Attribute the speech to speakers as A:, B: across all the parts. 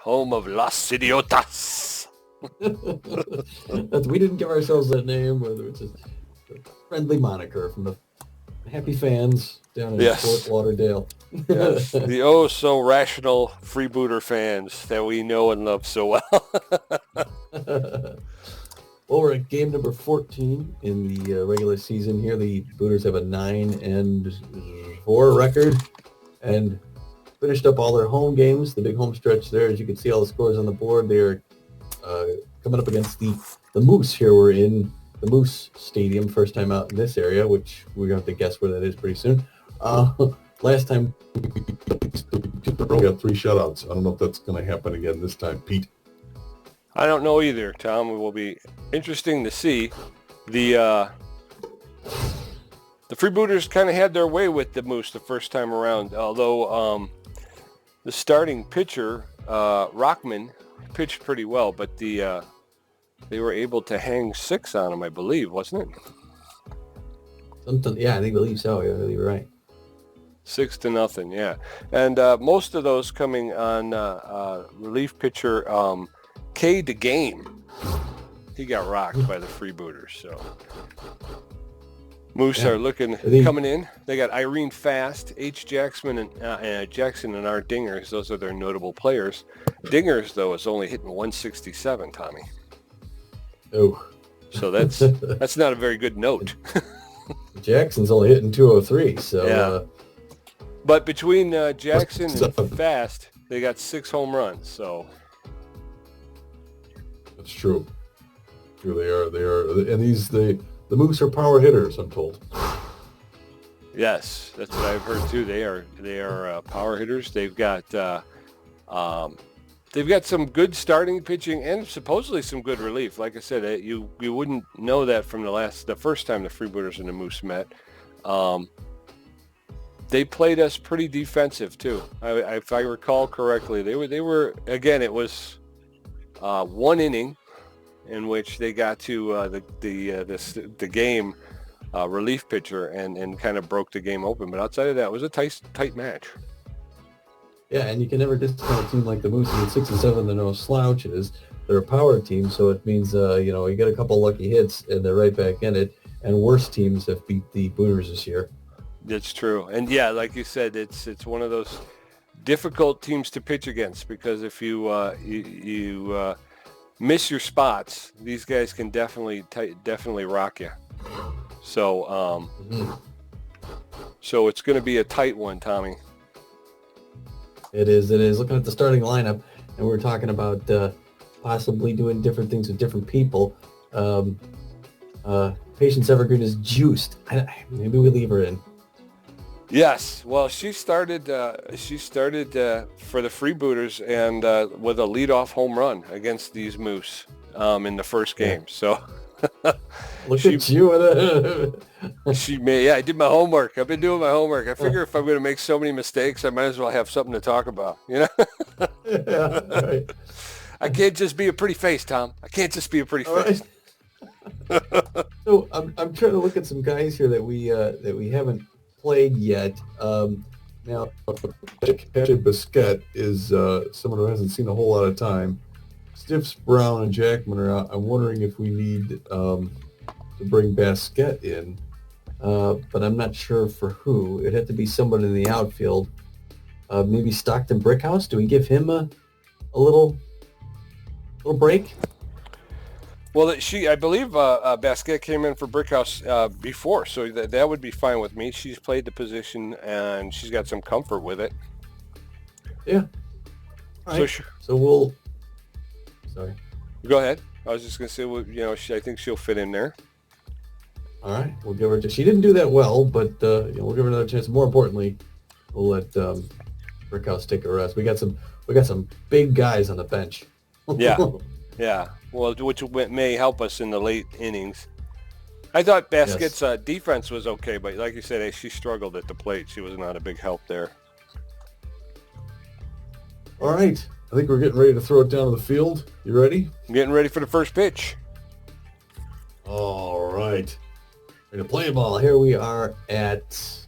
A: home of Los Idiotas.
B: We didn't give ourselves that name, whether it's a friendly moniker from the happy fans down in Fort Lauderdale.
A: Yes, the oh so rational freebooter fans that we know and love so well.
B: Well, we're at game number 14 in the regular season here. The Booters have a 9-4 record and finished up all their home games. The big home stretch there, as you can see all the scores on the board. They're coming up against the Moose here. We're in the Moose Stadium, first time out in this area, which we're going to have to guess where that is pretty soon. Last time
C: we got 3 shutouts. I don't know if that's going to happen again this time, Pete.
A: I don't know either, Tom. It will be interesting to see. The Freebooters kind of had their way with the Moose the first time around, although the starting pitcher, Rockman, pitched pretty well, but they were able to hang 6 on him, I believe, wasn't it?
B: Yeah, I believe so. Yeah, you're right.
A: 6-0, yeah. And most of those coming on relief pitcher K the Game. He got rocked by the Freebooters, so Moose are coming in. They got Irene Fast, H. Jackson and R. Dingers. Those are their notable players. Dingers, though, is only hitting 167, Tommy.
B: Oh.
A: So that's not a very good note.
B: Jackson's only hitting 203, so...
A: Yeah. But between Jackson and Fast, they got 6 home runs, so...
C: That's true. They are. And the Moose are power hitters, I'm told.
A: Yes, that's what I've heard too. They are power hitters. They've got some good starting pitching and supposedly some good relief. Like I said, you wouldn't know that from the first time the Freebooters and the Moose met. They played us pretty defensive too. If I recall correctly, they were again. It was 1 inning in which they got to the game relief pitcher and kind of broke the game open. But outside of that, it was a tight match.
B: Yeah, and you can never discount a team like the Moose. I mean, 6 and 7, they're no slouches. They're a power team, so it means you get a couple lucky hits and they're right back in it. And worse teams have beat the Booters this year.
A: That's true, and yeah, like you said, it's one of those difficult teams to pitch against because if you miss your spots, these guys can definitely rock you. So so it's going to be a tight one, Tommy.
B: It is. Looking at the starting lineup, and we're talking about possibly doing different things with different people. Patience Evergreen is juiced. Maybe we leave her in.
A: Yes, well, she started for the Freebooters and with a leadoff home run against these Moose in the first game. So
B: look at you.
A: I did my homework. I've been doing my homework. I figure if I'm going to make so many mistakes, I might as well have something to talk about.
B: Yeah, right.
A: I can't just be a pretty face, Tom. I can't just be a pretty face.
B: Right. So I'm trying to look at some guys here that we haven't played yet. Now,
C: Patrick Biscuit is someone who hasn't seen a whole lot of time. Stiffs, Brown, and Jackman are out. I'm wondering if we need to bring Basquette in.
B: But I'm not sure for who. It'd have to be someone in the outfield. Maybe Stockton Brickhouse. Do we give him a little break?
A: Well, I believe Basquette came in for Brickhouse before, so that would be fine with me. She's played the position, and she's got some comfort with it.
B: Yeah. All right. So we'll... Sorry.
A: Go ahead. I was just going to say, I think she'll fit in there.
B: All right. We'll give her... She didn't do that well, but we'll give her another chance. More importantly, we'll let Brickhouse take a rest. We got some big guys on the bench.
A: Yeah. Yeah. Well, which may help us in the late innings. I thought Basquette's defense was okay, but like you said, she struggled at the plate. She was not a big help there.
C: All right. I think we're getting ready to throw it down to the field. You ready?
A: I'm getting ready for the first pitch.
C: All right.
B: Ready to play ball. Here we are at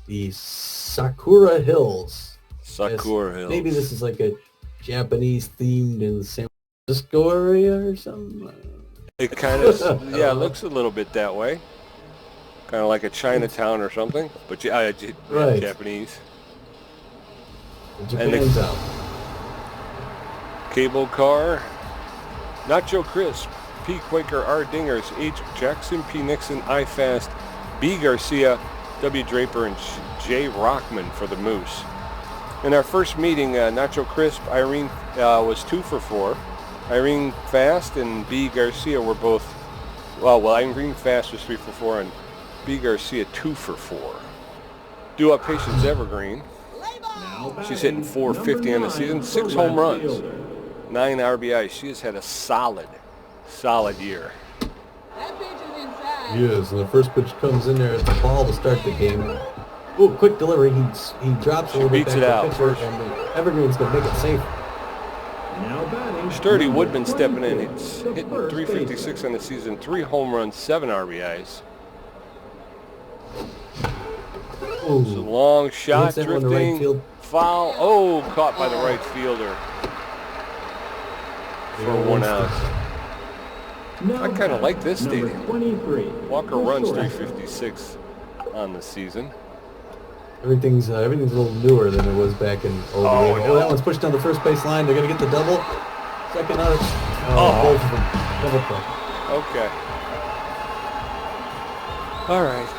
B: the Sakura Hills.
A: Sakura Hills.
B: Maybe this is like a Japanese themed in the San Francisco area or something.
A: It kind of, yeah, it looks a little bit that way. Kind of like a Chinatown or something, but yeah,
B: Right.
A: Japanese.
B: Japantown.
A: Cable car, Nacho Crisp, P. Quaker, R. Dingers, H. Jackson, P. Nixon, I. Fast, B. Garcia, W. Draper, and J. Rockman for the Moose. In our first meeting, Nacho Crisp, Irene was 2 for 4. Irene Fast and B. Garcia were both, well, Irene Fast was 3 for 4 and B. Garcia 2 for 4. Do-Up Patience Evergreen. She's hitting 450 on the season, 6 home runs, 9 RBIs. She has had a solid year.
B: He is, and the first pitch comes in there at the ball to start the game. Ooh, quick delivery. He drops a little bit back to the pitcher, and Evergreen's going to make it safe.
A: Sturdy Woodman stepping in. It's hitting 356 on the season, 3 home runs, 7 RBIs.
B: Ooh.
A: It's a long shot, drifting,
B: right
A: foul. Oh, caught by the right fielder for 1 out. I kind of like this stadium. Walker runs 356 on the season.
B: Everything's a little newer than it was back in. Oh, that one's pushed down the first base line. They're gonna get the double. Second out. Both of them. Double play.
A: Okay. All right.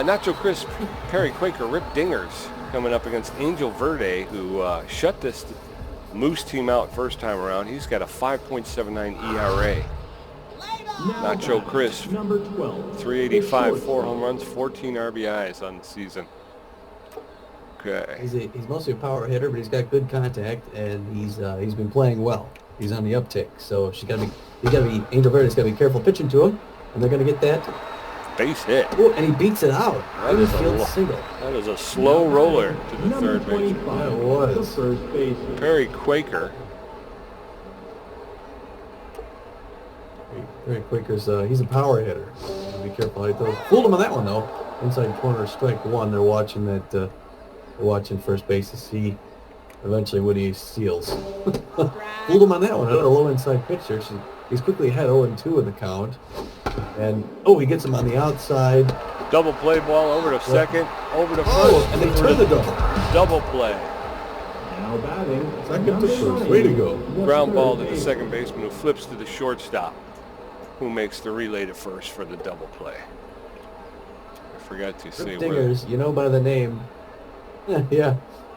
A: Nacho Crisp, Perry Quaker, Rip Dingers coming up against Angel Verde, who shut this Moose team out first time around. He's got a 5.79 ERA. Nacho Crisp, 385, 4 home runs, 14 RBIs on the season. Okay.
B: He's mostly a power hitter, but he's got good contact, and he's been playing well. He's on the uptick, so Angel Verde's got to be careful pitching to him, and they're going to get that
A: base hit.
B: Ooh, and he beats it out.
A: That is a slow roller to the third base.
B: That was.
A: Perry Quaker.
B: Perry Quaker's he's a power hitter. Be careful. Fooled him on that one though. Inside corner, strike 1. They're watching that. They're watching first base to see eventually what he steals. Fooled him on that one. Another low inside pitch there. He's quickly ahead 0-2 in the count. And, he gets him on the outside.
A: Double play ball over to second, over to first.
B: Oh, and they turn the double.
A: Double play.
C: Now batting. Second to first. Way to go.
A: Ground ball to the second baseman who flips to the shortstop, who makes the relay to first for the double play. I forgot to say where.
B: Dingers, you know by the name. Yeah.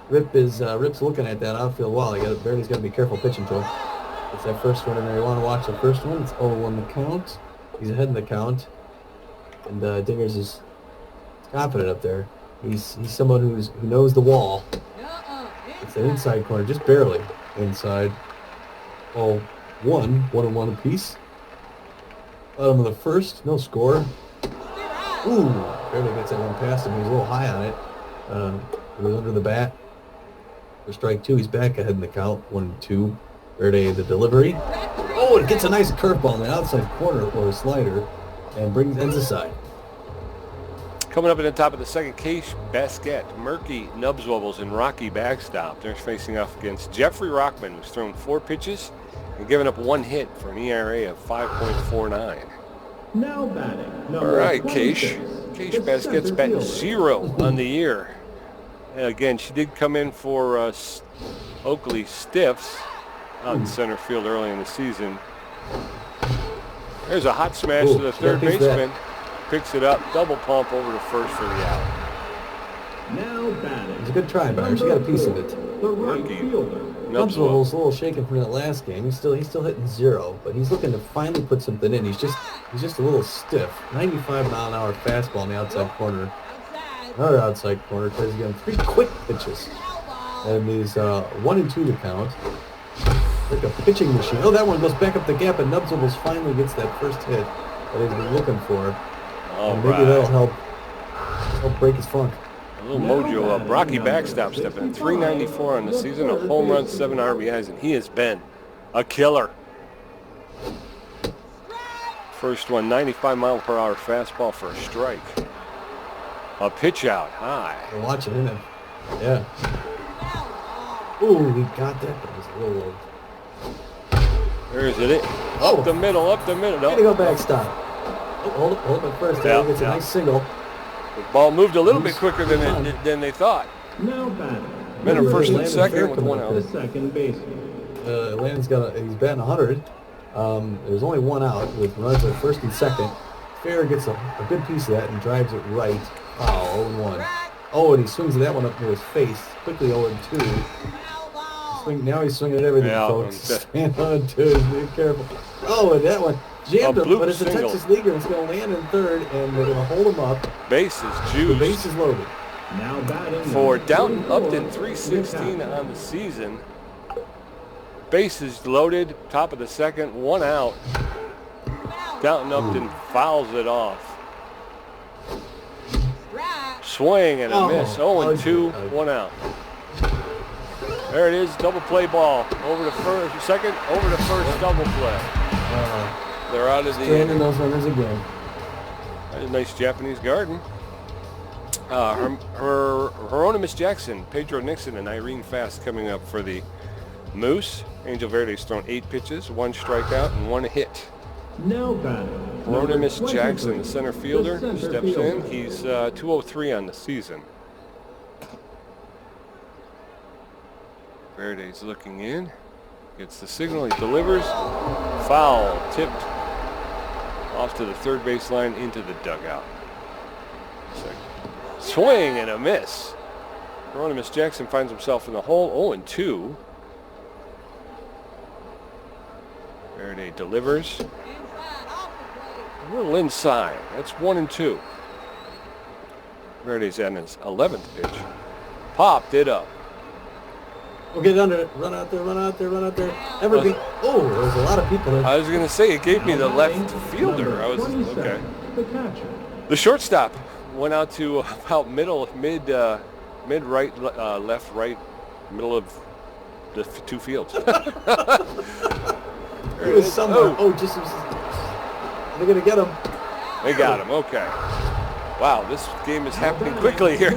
B: Rip's looking at that outfield wall. Barely's got to be careful pitching to him. It's that first one in there. You want to watch the first one. It's 0-1 the count. He's ahead in the count. And Dingers is confident up there. He's someone who knows the wall. It's an inside corner, just barely inside. 1-1 apiece. Bottom of the first, no score. Ooh, barely gets that one past him. He was a little high on it. It was under the bat. For strike 2, he's back ahead in the count. 1-2. Verde the delivery. Oh, it gets a nice curveball in the outside corner or a slider, and ends aside.
A: Coming up at the top of the second, Case Basquet, Murky Nubs Wobbles, and Rocky Backstop. They're facing off against Jeffrey Rockman, who's thrown 4 pitches and given up 1 hit for an ERA of 5.49.
C: Now batting.
A: All right, Case Basquet's batting 0 on the year. And again, she did come in for Oakley Stiffs out in center field early in the season. There's a hot smash to the third baseman. Picks it up, double pump over to first for the out.
C: Now batting.
B: It's a good try by her. She got a piece of it.
C: The right fielder.
B: Nubs was a little shaken from that last game. He's still hitting 0, but he's looking to finally put something in. He's just a little stiff. 95-mile-an-hour fastball on the outside corner. Another outside corner. Tries to get him 3 quick pitches. And he's 1-2 to count. Like a pitching machine. Oh, that one goes back up the gap, and Nubs finally gets that first hit that he's been looking for. And maybe that'll help break his funk.
A: A little mojo up. Rocky Backstop stepping in. 394 on the season, a home run, 7 RBIs, and he has been a killer. First one, 95-mile-per-hour fastball for a strike. A pitch out high.
B: We're watching, isn't it? Yeah. Ooh, he got that, but it was real low.
A: There's it. Up the middle, up the middle.
B: Way to go backstop. Oh, hold it first. There gets a nice single.
A: The ball moved a little bit quicker than they thought.
D: Now batting.
A: Men are first and second with one out.
D: The second baseman.
B: Landon's he's batting 100. There's only one out with runners at first and second. Fair gets a good piece of that and drives it right. Foul, 0-1. Oh, and he swings that one up near his face. Quickly 0-2. Now he's swinging at everything, folks. Stand on twos, be careful. Oh, and that one jammed him, but it's a Texas leaguer. It's going to land in third, and they're going to hold him up.
A: Base is juiced.
B: The base is loaded.
D: Now batting
A: For Downton Upton, 316 on the season. Base is loaded, top of the second, one out. Downton Upton fouls it off. Swing and a miss. 0-2, one out. There it is, double play ball. Over to first, second, over to first, double play. They're out of the
B: inning. Those runners again.
A: That is a nice Japanese garden. Artemis Jackson, Pedro Nixon, and Irene Fast coming up for the Moose. Angel Verde's thrown 8 pitches, 1 strikeout, and 1 hit.
D: Now batting.
A: Artemis Jackson, the center fielder, steps in. He's 203 on the season. Verde's looking in, gets the signal, he delivers, foul, tipped off to the third baseline into the dugout. Swing and a miss. Artemis Jackson finds himself in the hole, 0-2. Verde delivers. A little inside, that's 1-2. Verde's at his 11th pitch. Popped it up.
B: We'll get under it. Run out there, run out there, run out there. Everything. Oh, there's a lot of people there.
A: I was going to say, it gave me the left fielder. I was, okay. The shortstop went out to about mid right, left, right, middle of the 2 fields.
B: It was somewhere. Just they're going to get him.
A: They got him, okay. Wow, this game is happening quickly here.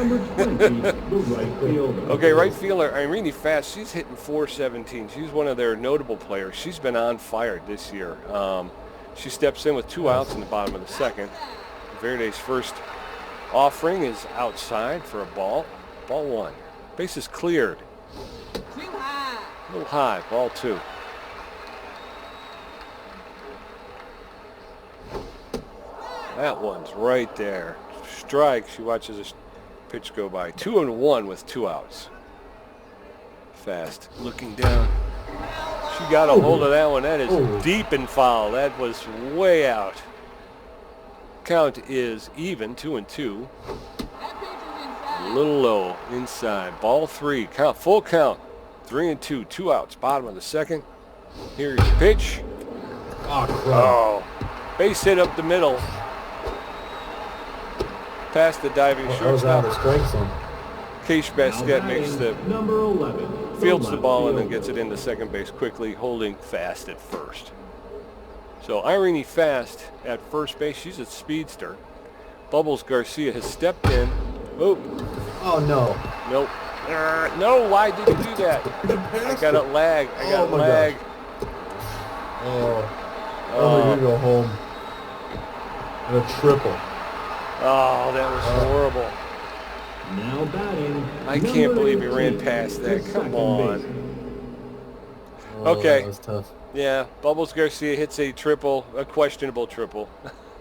A: Okay, right fielder Irene Fast, she's hitting .417. She's one of their notable players. She's been on fire this year. She steps in with 2 outs in the bottom of the second. Verde's first offering is outside for a ball. Ball 1. Base is cleared. A little high, ball 2. That one's right there. Strike. She watches this pitch go by. 2-1 with 2 outs. Fast. Looking down. She got a hold of that one. That is deep and foul. That was way out. Count is even, 2-2. A little low inside. Ball 3. Count. Full count. 3-2. 2 outs. Bottom of the second. Here's the pitch. Oh. Base hit up the middle. Past the diving shortstop. Case Basquet makes the
D: number 11.
A: Fields the ball and then gets it into second base quickly, holding Fast at first. So Irene Fast at first base. She's a speedster. Bubbles Garcia has stepped in. Oh
B: no.
A: Nope. No, why did you do that? I got a lag. I got a lag.
C: They're going to go home. And a triple.
A: Oh, that was horrible.
D: Now batting.
A: I can't believe he ran past that. Come on. Okay.
B: That was tough.
A: Yeah, Bubbles Garcia hits a triple, a questionable triple.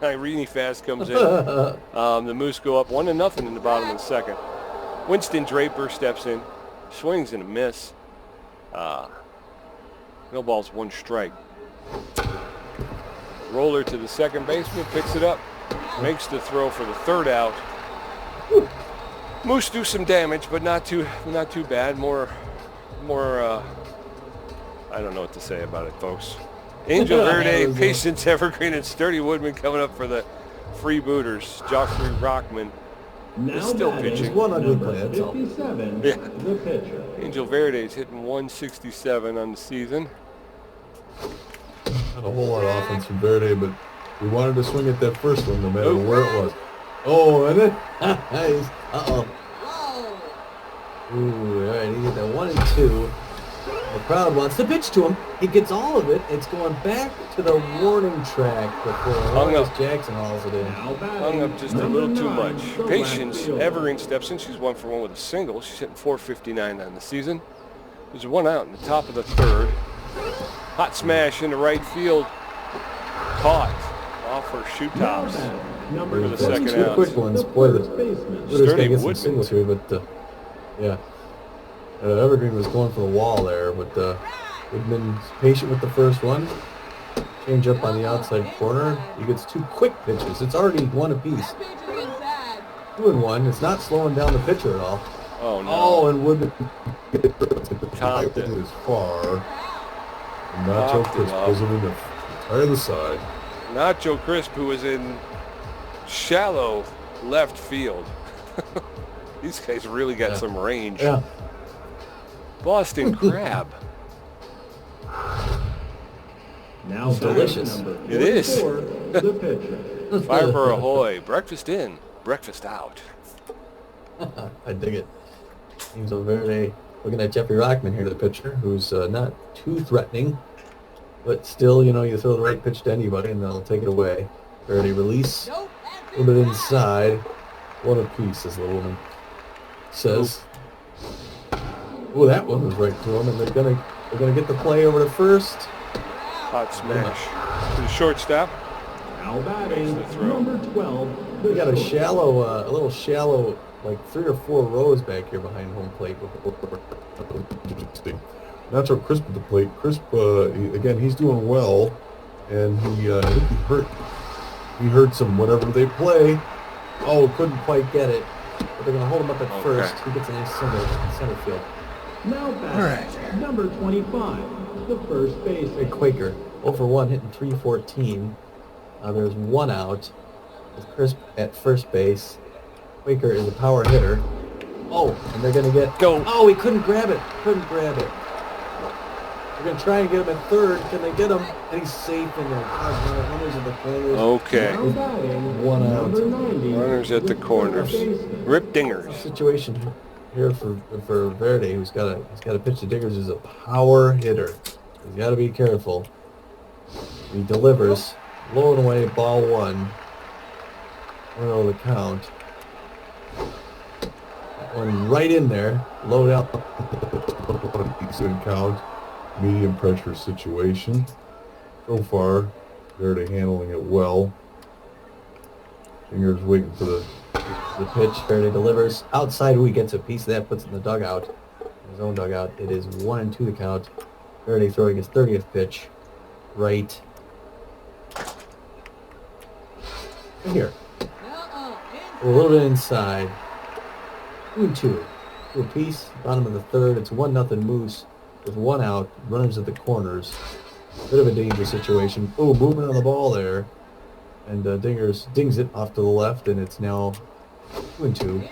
A: Irene Fast comes in. The Moose go up 1-0 in the bottom of the second. Winston Draper steps in, swings and a miss. No balls, 1 strike. Roller to the second baseman, picks it up, makes the throw for the 3rd out. Moose do some damage, but not too bad. More. I don't know what to say about it, folks. Angel Verde, Patience Evergreen, and Sturdy Woodman coming up for the Freebooters. Joffrey Rockman is still pitching.
B: One ugly play, that's all.
D: 57,
A: yeah.
D: The pitcher.
A: Angel Verde's hitting 167 on the season.
C: Not a whole lot of offense from Verde, but we wanted to swing at that first one no matter where it was. Oh, and then nice. Ooh, all right, he hit that 1-2.
B: The crowd wants to pitch to him. He gets all of it. It's going back to the warning track before Artemis Jackson hauls it in.
D: Now batting,
A: Hung up just a
D: number
A: little too
D: 9,
A: much.
D: the
A: Patience
D: left fielder.
A: Evering steps in. She's 1 for 1 with a single. She's hitting .459 on the season. There's one out in the top of the third. Hot smash into right field. Caught off her shoe
D: Now
A: tops.
D: batting, number
A: For the second
D: 22,
A: out.
B: Quick ones.
D: the
B: Boy,
D: first baseman.
B: Booter's
A: Sturdy
B: gonna get some
A: Woodman.
B: singles here, but yeah. Evergreen was going for the wall there, but Woodman's patient with the first one. Change up on the outside corner. He gets 2 quick pitches. It's already 1 apiece. 2-1. It's not slowing down the pitcher at all.
A: Oh, no.
B: Oh, and Woodman.
A: Topped it.
C: As far. And Nacho
A: Topped it
C: Crisp
A: up.
C: pulls him in the other side.
A: Nacho Crisp, who was in shallow left field. These guys really got some range.
B: Yeah.
A: Boston Crab.
D: Now
B: It's
D: batting,
B: delicious.
D: number
A: It is.
D: 44, the pitcher.
A: Fiber ahoy. Breakfast in, breakfast out.
B: I dig it. James Verde looking at Jeffrey Rockman here, the pitcher, who's not too threatening, but still, you know, you throw the right pitch to anybody and they'll take it away. Verde release, a little bit inside, 1 apiece, as the woman says. Oh, that one was right to him, and they're gonna get the play over to first.
A: Hot smash. To the shortstop.
D: Now batting,
A: the throw.
D: number 12, the
B: We got a
D: short.
B: shallow, a little shallow, like 3 or 4 rows back here behind home plate.
C: Interesting. Nacho Crisp at the plate. Crisp, again, he's doing well, and I think he hurt. He hurt some whenever they play.
B: Oh, couldn't quite get it, but they're gonna hold him up at
A: Okay.
B: first. He gets a nice single in center field.
D: Now batting, number 25, the first
B: Big
D: baseman.
B: Quaker, 0 for 1, hitting .314. There's 1 out with Crisp at first base. Quaker is a power hitter. Oh, and they're gonna get.
A: Go.
B: Oh, he couldn't grab it. Couldn't grab it. They're gonna try and get him at third. Can they get him? And he's safe in there. Runners at the corners.
A: Okay.
D: Now batting,
B: 1 out.
D: number 90,
A: Runners at the corners.
D: baseman.
A: Rip dingers.
B: Situation here for Verde, who's got to pitch to Diggers, is a power hitter. He's got to be careful. He delivers, low and away, ball 1. 1-0 the count. That one right in there, low out.
C: Decent count, medium pressure situation. So far, they're handling it well. Fingers waiting for the
B: The pitch, Verde delivers outside. Who he gets a piece of that, puts it in the dugout, his own dugout. It is 1-2 the count. Verde throwing his 30th pitch, right here. A little bit inside. 2-2. 2 apiece. Bottom of the third. It's 1-0 Moose with 1 out. Runners at the corners. Bit of a dangerous situation. Oh, movement on the ball there. And Dingers dings it off to the left, and it's now 2-2.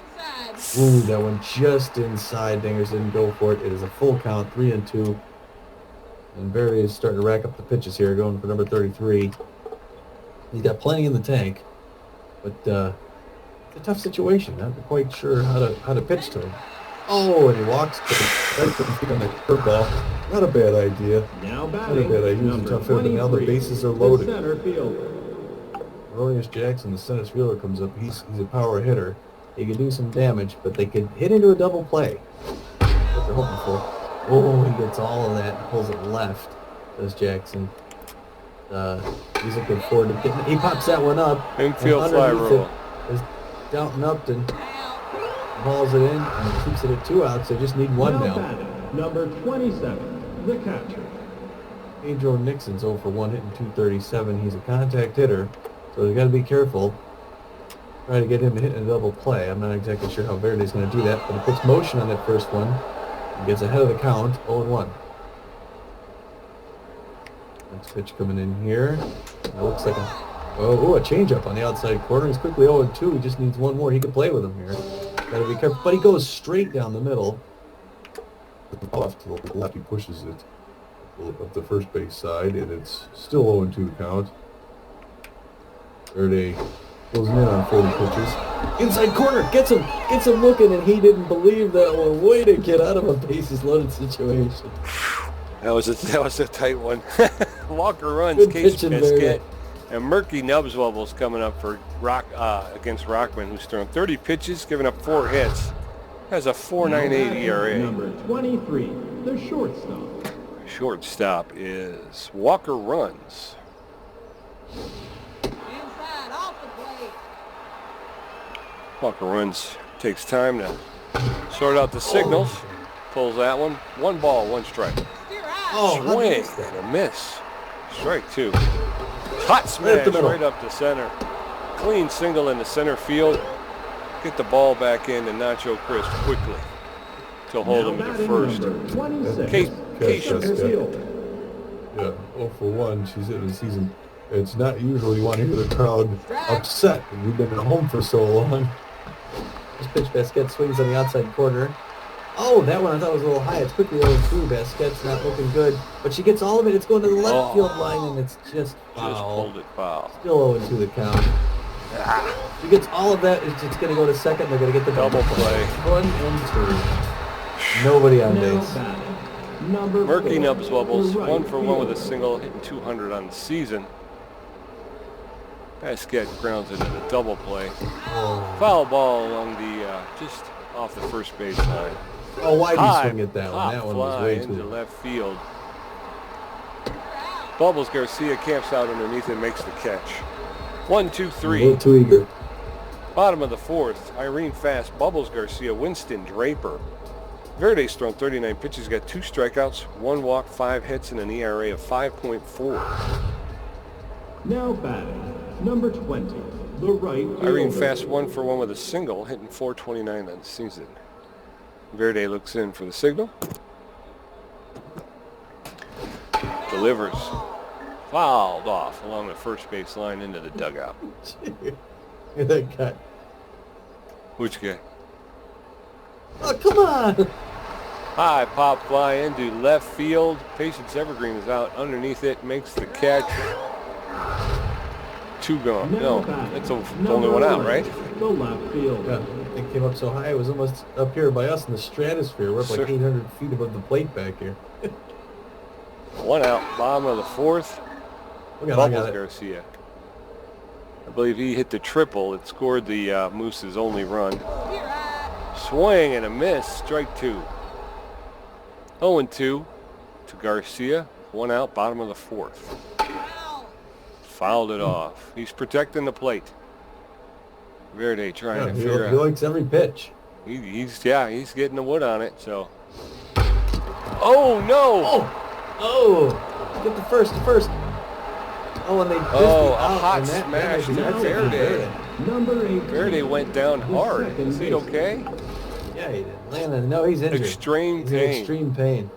B: Ooh, that one just inside. Dingers didn't go for it. It is a full count, 3-2. And Verde is starting to rack up the pitches here, going for number 33. He's got plenty in the tank, but it's a tough situation. Not quite sure how to pitch to him. Oh, and he walks right to the feet on the curveball. Not a bad idea.
D: Now
C: Not a
D: batting,
C: bad idea.
D: number
C: Tough hitter, but now the
D: 23,
C: bases are
D: the
C: loaded.
D: center fielder.
C: Erroneous Jackson, the center fielder, comes up. He's a power hitter.
B: He could do some damage, but they could hit into a double play. That's what they're hoping for. Oh, he gets all of that and pulls it left, does Jackson. He's looking forward to getting it. He pops that one up.
A: Infield
B: and
A: fly
B: underneath
A: roll.
B: it is Downton Upton. Hauls it in and keeps it at 2 outs. They just need 1
D: Now
B: now.
D: batting, number 27, the catcher.
B: Pedro Nixon's 0 for 1, hitting .237. He's a contact hitter, so they got to be careful. Try to get him to hit in a double play. I'm not exactly sure how Verde's going to do that, but it puts motion on that first one. He gets ahead of the count, 0-1. Next pitch coming in here. That looks like a changeup on the outside corner. He's quickly 0-2. He just needs 1 more. He could play with him here. Got to be careful, but he goes straight down the middle.
C: Off to the left, he pushes it up the first base side, and it's still 0-2 count. Verde goes in on 40 pitches.
B: Inside corner, gets him looking, and he didn't believe that one. Way to get out of a bases loaded situation.
A: That was a tight one. Walker runs,
B: Good
A: Case
B: pitching,
A: Biscuit, and Murky Nubswubbles coming up for against Rockman, who's thrown 30 pitches, giving up 4 hits. Has a 4.98 ERA.
D: Number 23, the shortstop.
A: Shortstop is Walker runs.
E: Inside, off the plate.
A: Walker runs, takes time to sort out the signals. Pulls that one. 1 ball, 1 strike.
E: Steer out.
B: Oh,
A: Swing and a miss. Strike 2. Hot smash right up the center. Clean single in the center field. Get the ball back in to Nacho Chris quickly. To hold him to first.
D: Number 26.
A: Case
D: center
C: Biscuit.
D: field.
C: Yeah, 0 for 1. She's in the season. It's not usual you want to hear the crowd upset. We've been at home for so long.
B: This pitch, Basquet swings on the outside corner. Oh, that one I thought was a little high. It's quickly 0-2. Basquet's not looking good. But she gets all of it. It's going to the left field line, and it's just foul.
A: Just pulled it foul.
B: Still 0-2 the count. She gets all of that. It's going to go to second. They're going to get the
A: Double play.
B: 1 and 2. Nobody on
D: Now
B: base.
D: batting. Number
A: Murky
D: 4,
A: Nubswubbles,
D: the right
A: 1 for 1 with a
D: fielder.
A: single, hitting 200 on the season. Basquet grounds into the double play.
B: Oh,
A: Foul ball along the, just off the first base line.
B: oh why'd you
A: High
B: swing at that one?
A: pop
B: That one was
A: fly
B: way
A: into
B: too.
A: left field. Bubbles Garcia camps out underneath and makes the catch. 1, 2,
B: A
A: 3.
B: little too eager.
A: Bottom of the 4th. Irene Fast, Bubbles Garcia, Winston Draper. Verde's thrown 39 pitches, got 2 strikeouts, 1 walk, 5 hits, and an ERA of 5.4.
D: Now batting. Number 20, the right
A: Irene
D: fielder.
A: Fast 1 for 1 with a single, hitting 429 on the season. Verde looks in for the signal. Delivers. Fouled off along the first base line into the dugout.
B: Look at that guy.
A: Which guy?
B: Oh, come on.
A: High pop fly into left field. Patience Evergreen is out underneath it, makes the catch. 2 gone.
D: Now
A: No,
D: batting.
A: it's only
D: Number
A: 1 out,
D: 11,
A: right?
D: The left fielder.
B: Yeah, it came up so high. It was almost up here by us in the stratosphere. We're up like
A: Sir.
B: 800 feet above the plate back here.
A: 1 out, bottom of the 4th.
B: Look at I
A: Bubbles
B: got it.
A: Garcia. I believe he hit the triple that scored the Moose's only run.
E: Steer out.
A: Swing and a miss, strike 2. 0-2 to Garcia. 1 out, bottom of the 4th.
E: Foul.
A: Fouled it off. He's protecting the plate. Verde trying
B: Yeah,
A: to
B: he,
A: figure
B: he
A: out.
B: likes every pitch.
A: He's getting the wood on it. So. Oh no!
B: Oh, get the first. Oh, and they missed
A: Oh,
B: the
A: a
B: out,
A: hot
B: and that
A: smash
B: damage
A: to
B: is
A: Verde.
D: Number 18.
A: Verde went down
D: the
A: hard.
D: second
A: Is he
D: baseman.
A: okay?
B: Yeah, he did. Landon, no, he's injured.
A: Extreme
B: he's in
A: pain.
B: extreme pain.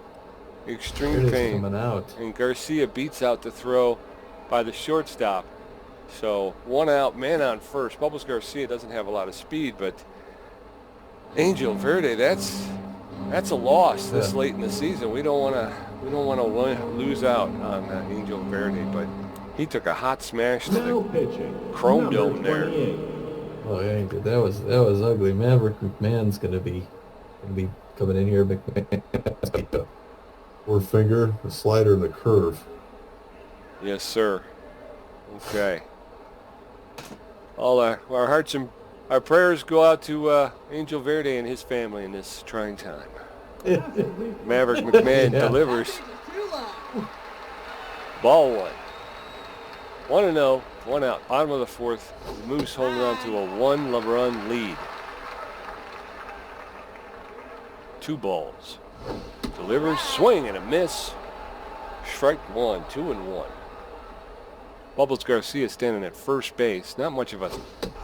A: Extreme
B: Verde's
A: pain.
B: coming out.
A: And Garcia beats out the throw by the shortstop. So 1 out, man on first. Bubbles Garcia doesn't have a lot of speed, but Angel Verde, that's a loss this
B: Yeah.
A: late in the season. We don't want to lose out on Angel Verde, but he took a hot smash to
D: Now
A: the
D: pitching.
A: Chrome
D: Number
A: Dome there.
D: 28.
B: Oh yeah, he did. That was ugly. Maverick McMahon's gonna be coming in here. McMahon.
C: 4 finger, the slider, and the curve.
A: Yes, sir. Okay. All our hearts and our prayers go out to Angel Verde and his family in this trying time. Maverick McMahon
B: Yeah.
A: delivers.
E: Too low.
A: Ball 1. 1-0, 1 out. Bottom of the 4th. The Moose holding on to a 1-run lead. 2 balls. Delivers, swing and a miss. Strike 1, 2-1. Bubbles Garcia standing at first base. Not much of a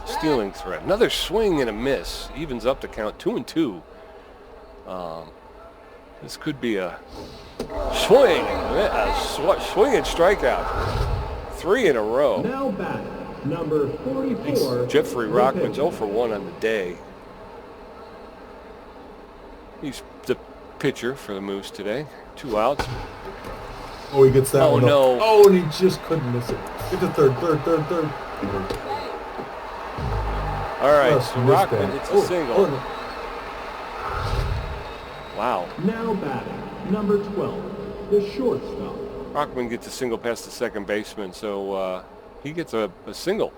A: stealing threat. Another swing and a miss. Evens up the count, 2-2. This could be a swing and strikeout. 3 in a row.
D: Now batting. Number 44.
A: Jeffrey
D: the
A: Rockman's
D: pitcher.
A: 0 for 1 on the day. He's the pitcher for the Moose today. 2 outs.
C: Oh, he gets that
A: Oh,
C: one up.
A: no.
C: Oh, and he just couldn't miss it. Get to third.
A: All right,
B: Just
A: so
B: missed
A: Rockman
B: that.
A: hits a
B: Oh,
A: single.
B: oh,
A: Wow.
D: Now batting. Number 12. the shortstop.
A: Rockman gets a single past the second baseman, so he gets a single.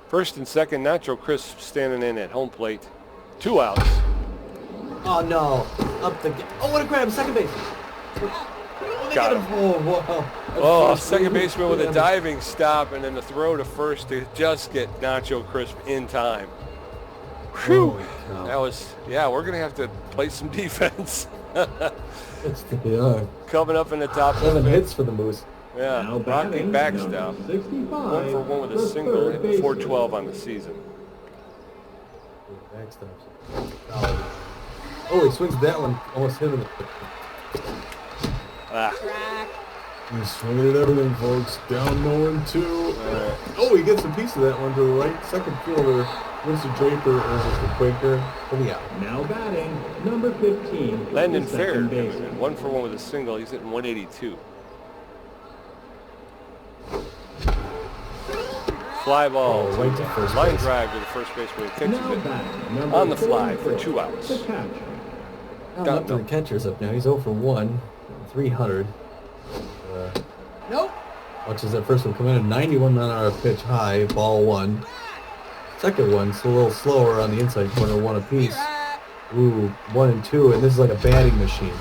A: First and second, Nacho Crisp standing in at home plate. 2 outs.
B: Oh no! Oh, what a grab! Second base.
A: Got him.
B: Oh wow!
A: Oh, second baseman with a diving stop and then the throw to first to just get Nacho Crisp in time. Whew. That was, yeah, we're going to have to play some defense.
B: Yeah.
A: Coming up in the top
B: 7
A: of the
B: hits for the Moose.
A: Yeah,
D: Now
A: Rocky
D: batting,
A: backstop.
D: number 65,
A: 1 for 1 with a
D: the
A: single,
D: third
A: hitting
D: baseman.
A: 412 on the season.
B: Backstops. Oh, he swings that one. Almost hit him.
A: Ah,
E: Track.
C: He's swinging at everything, folks. Down 0-2. Oh, he gets a piece of that one to the right. Second fielder, Mr. Draper, or Mr. Quaker, for the out.
D: Now batting, number 15,
A: Landon
D: the
A: Fair,
D: second baseman.
A: 1 for 1 with a single. He's hitting 182. Fly ball,
B: Oh, right to first
A: line
B: base.
A: drive to the first baseman. Catches
D: Now
A: it
D: batting, number
A: on the fly for
D: 44,
A: 2 outs.
D: the catcher.
B: Now up to the catcher's up now. He's 0 for 1. 300.
E: Nope.
B: Watches that first one come in at 91 mile-an-hour pitch high, ball 1. Second one's a little slower on the inside corner, 1 apiece.
E: Track.
B: Ooh, 1 and 2, and this is like a batting machine.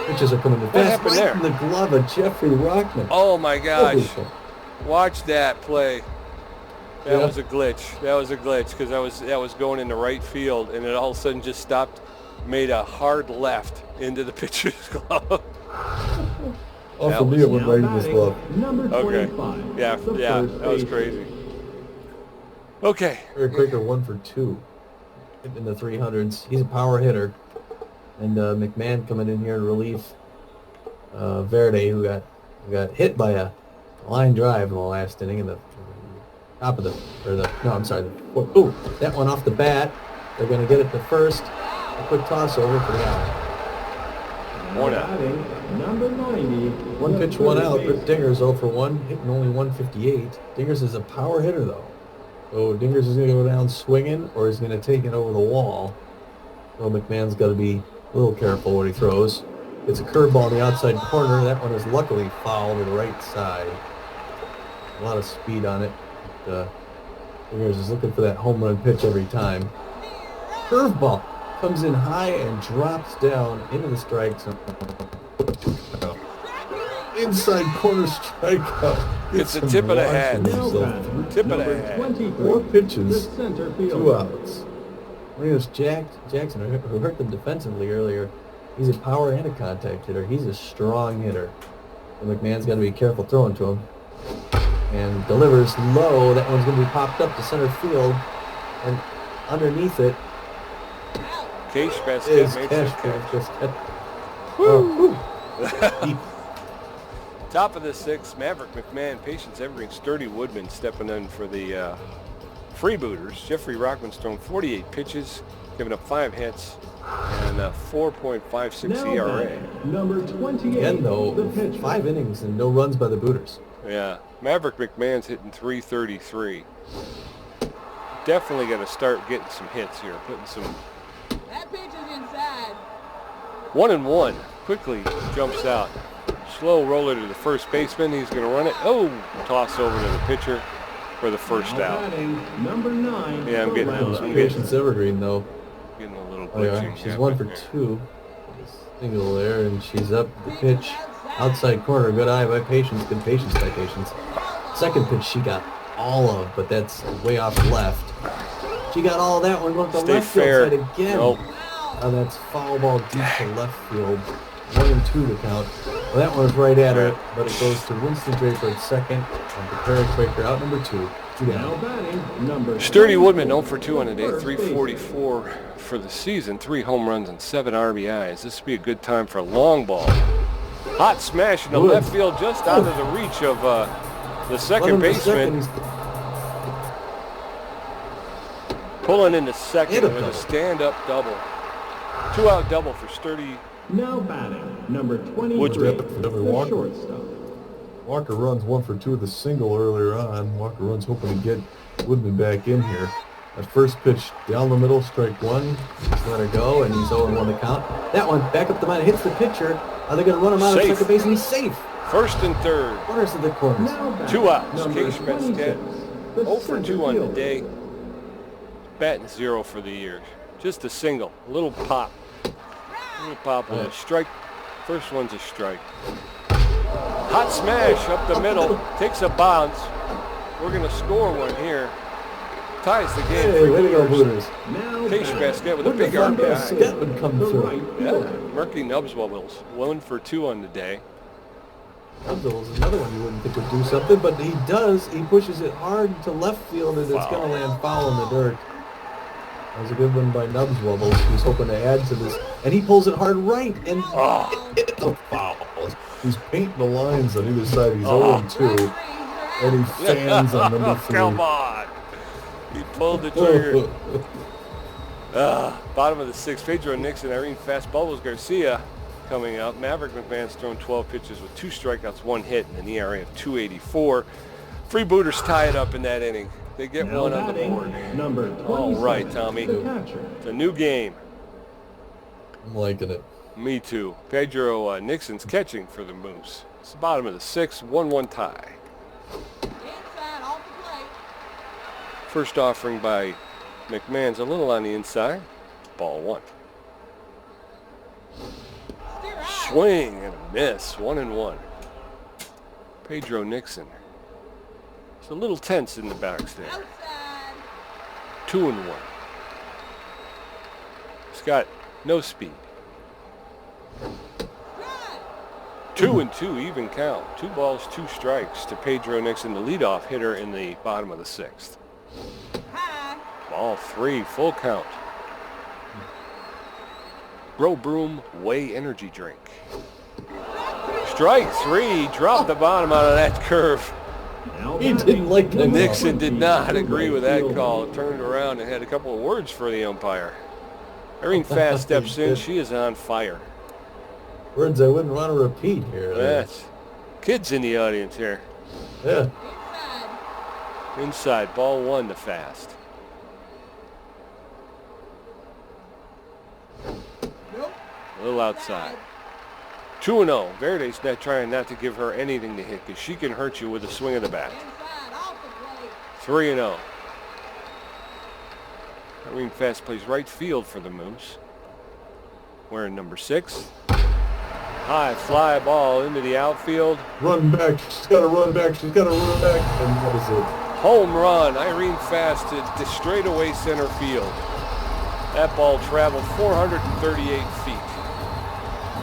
B: Pitches are coming in fast.
A: happened
B: Right
A: there?
B: in the glove of Jeffrey Rockman.
A: Oh my
B: Holy
A: gosh.
B: cow.
A: Watch that play. That
B: Yeah.
A: was a glitch. That was a glitch because that was going into right field, and it all of a sudden just stopped, made a hard left into the pitcher's glove.
C: Oh,
A: That
C: for me,
A: was-
C: it went
D: Now
C: right in his
D: batting,
C: glove.
D: number
A: Okay.
D: 25,
A: Yeah,
D: the
A: yeah,
D: first
A: that was
D: baseman.
A: crazy. Okay.
B: Eric Quaker 1 for 2. Hitting in the 300s. He's a power hitter. And McMahon coming in here in relief. Verde, who got hit by a line drive in the last inning in the top of ooh, that one off the bat. They're going to get it to first. A quick toss over for the out.
D: Now
A: One out.
D: batting, number 90,
B: 1
D: the
B: pitch, 1
D: third
B: out.
D: baseman.
B: Rip Dingers 0 for 1, hitting only 158. Dingers is a power hitter, though. So Dingers is going to go down swinging, or he's going to take it over the wall. So McMahon's got to be a little careful what he throws. It's a curveball in the outside corner. That one is luckily foul to the right side. A lot of speed on it. Dingers is looking for that home run pitch every time. Curveball comes in high and drops down into the strike zone.
C: Inside corner strikeout.
A: It's the
C: Gets
A: tip
C: some
A: of the
C: launch
A: hat.
C: from
D: Now
C: himself.
D: batting,
A: Tip of the
D: number
A: hat.
D: 23,
C: 4 pitches,
D: the center
C: 2
D: fielder.
C: outs.
B: Marinos Jackson, who hurt them defensively earlier, he's a power and a contact hitter. He's a strong hitter. And McMahon's got to be careful throwing to him. And delivers low. That one's going to be popped up to center field. And underneath it
A: Case Basket
B: is
A: makes the
B: Cash.
A: catch.
B: Deep.
A: Top of the 6th, Maverick McMahon, Patience Evergreen, Sturdy Woodman stepping in for the Freebooters. Jeffrey Rockman's thrown 48 pitches, giving up 5 hits, and a 4.56
D: Now
A: ERA.
D: batting, number 28,
B: Again, though,
D: the pitcher.
B: 5 innings and no runs by the Booters.
A: Yeah, Maverick McMahon's hitting 333. Definitely got to start getting some hits here, putting some
E: That pitch is inside.
A: 1-1. Quickly jumps out. Slow roller to the first baseman. He's going to run it. Oh, toss over to the pitcher for the first
D: Now
A: out.
D: batting, number 9,
A: Yeah, I'm
D: the
A: getting
D: left
A: I'm
D: fielder.
B: Patience Evergreen, though.
A: Getting a little
B: Oh, yeah.
A: glitching.
B: She's 1 for 2. Single there, and she's up the pitch. Outside corner, good eye by Patience, good Patience by Patience. Second pitch she got all of, but that's way off left. She got all of that one, going to
A: Stay
B: left field
A: fair.
B: side again.
A: Nope.
B: And that's foul ball deep to left field. 1 and 2 to count. Well, that one's right at her, but it goes to Winston Draper at second, and to Perry Quaker out number 2. 2
D: Now
B: down.
D: batting, number
A: Sturdy
D: 24,
A: Woodman 0 for 2 on the day,
D: first
A: 344 for the season, 3 home runs and 7 RBIs. This would be a good time for a long ball. Hot smash in the
B: Good.
A: left field, just out of the reach of the second
B: Running to
A: baseman.
B: second,
A: Pulling into second
B: And a
A: with a
B: double.
A: stand-up double. 2-out double for Sturdy.
D: Now batting, number 23,
A: Woodruff,
D: the
C: Walker.
D: shortstop.
C: Walker runs 1 for 2 with a single earlier on. Walker runs hoping to get Woodman back in here. That first pitch down the middle, strike 1.
B: Just let her go, and he's 0-1 to count. That one back up the mound, hits the pitcher Are they going to run him out of
A: Safe.
B: second base? And he's safe.
A: First and third.
B: Corners of the corners.
D: Now batting,
A: 2 outs.
D: number
A: Case Basket
D: 26, the
A: 0 for 2
D: center
A: on the
D: fielder.
A: day. Batting 0 for the year. Just a single. A little pop. A little pop on a strike. First one's a strike. Hot smash up the middle. Takes a bounce. We're going to score one here. Ties the game.
B: Hey, way to go, Booters.
D: Now
A: Case
D: batting,
A: Basket with a
B: Wouldn't
A: big
B: have thought
A: RBI.
B: Basket would come
D: the
B: through.
D: right
A: Yeah,
D: fielder.
A: Murky Nubs Wobbles. 1 for 2 on the day.
B: Nubs is another one you wouldn't think would do something, but he does. He pushes it hard to left field, and it's
A: Foul.
B: going to land foul in the dirt. That was a good one by Nubs Wobbles. He's hoping to add to this, and he pulls it hard right, and
C: It's a foul. He's painting the lines on either side. He's
A: Oh.
C: 0-2, and he fans on number 3.
A: Come on. He pulled the trigger. Bottom of the 6th, Pedro Nixon, Irene Fast Bubbles Garcia coming up. Maverick McMahon's thrown 12 pitches with 2 strikeouts, 1 hit, and an ERA of 2.84. Freebooters tie it up in that inning. They get
D: Now
A: one on the
D: batting,
A: board.
D: number 27,
A: All right, Tommy.
D: the catcher.
A: It's a new game.
C: I'm liking it.
A: Me too. Pedro Nixon's catching for the Moose. It's the bottom of the 6th, 1-1 tie.
E: Inside, off the plate.
A: First offering by McMahon's a little on the inside. Ball 1.
E: Steer out.
A: Swing and a miss. 1-1. Pedro Nixon. It's a little tense in the backs there.
E: Outside.
A: 2-1. He's got no speed.
E: Strike.
A: 2-2, even count. 2 balls, 2 strikes to Pedro Nixon, the leadoff hitter in the bottom of the 6th.
E: High.
A: Ball 3, full count. Grow Broom Whey Energy Drink. Strike 3, dropped the bottom out of that curve.
D: Now
B: He
D: batting,
B: didn't like that
D: number
A: Nixon did
D: 20,
A: not
D: the
A: agree
D: right
A: with that
D: fielder.
A: call. Turned around and had a couple of words for the umpire. Irene Fast steps in. She is on fire.
B: words I wouldn't want to repeat here.
A: That's kids in the audience here.
B: Yeah.
E: Inside.
A: Inside, ball 1 to Fast.
E: Nope.
A: A little outside. 2-0. Verde's not trying not to give her anything to hit because she can hurt you with a swing of the bat.
E: Inside, off the plate.
A: 3-0. Irene Fast plays right field for the Moose. Wearing number 6. High fly ball into the outfield.
C: Run back. She's got to run back. She's got to run back. And that is it.
A: Home run. Irene Fast to straightaway center field. That ball traveled 438 feet.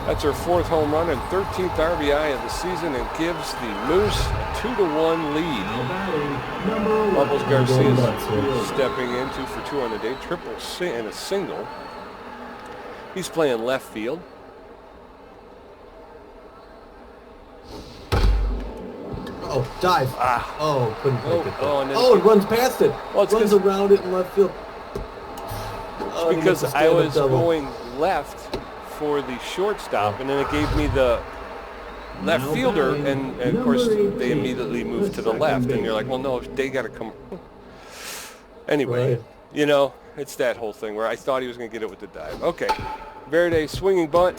A: That's her 4th home run and 13th RBI of the season and gives the Moose a 2-1 lead.
D: Now batting, number 11,
A: Bubbles
B: Going
A: Garcia
B: nuts here.
A: stepping in 2 for 2 on the day. Triple and a single. He's playing left field.
B: Oh, dive.
A: Ah.
B: Oh, couldn't
A: Oh,
B: make it.
A: oh, and then
B: Oh,
A: it-
B: it runs past it.
A: Well, it's
B: runs
A: 'cause-
B: around it in left field. Oh, he
A: Because
B: makes a
A: I
B: stand-up
A: was
B: double.
A: going left for the shortstop, and then it gave me the left
D: Now
A: fielder,
D: batting,
A: and of course
D: number
A: they
D: 18,
A: immediately moved to the
D: second
A: left, and
D: base.
A: you're like, well, no, they got to come. Anyway,
B: Right.
A: you know, it's that whole thing where I thought he was going to get it with the dive. Okay, Verde swinging bunt,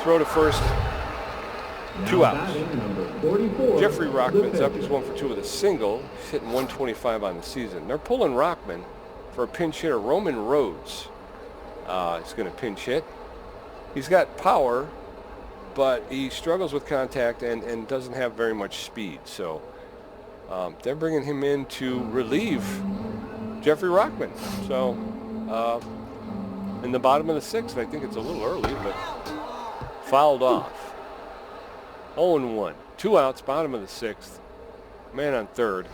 A: throw to first.
D: Now
A: 2 outs.
D: batting, number 44,
A: Jeffrey
D: the
A: Rockman's up.
D: pitcher.
A: He's 1 for 2 with a single. He's hitting 125 on the season. They're pulling Rockman for a pinch hitter. Roman Rhodes is going to pinch hit. He's got power, but he struggles with contact and doesn't have very much speed. So they're bringing him in to relieve Jeffrey Rockman. So in the bottom of the 6th, I think it's a little early, but fouled off. 0-1. 2 outs, bottom of the 6th. Man on 3rd.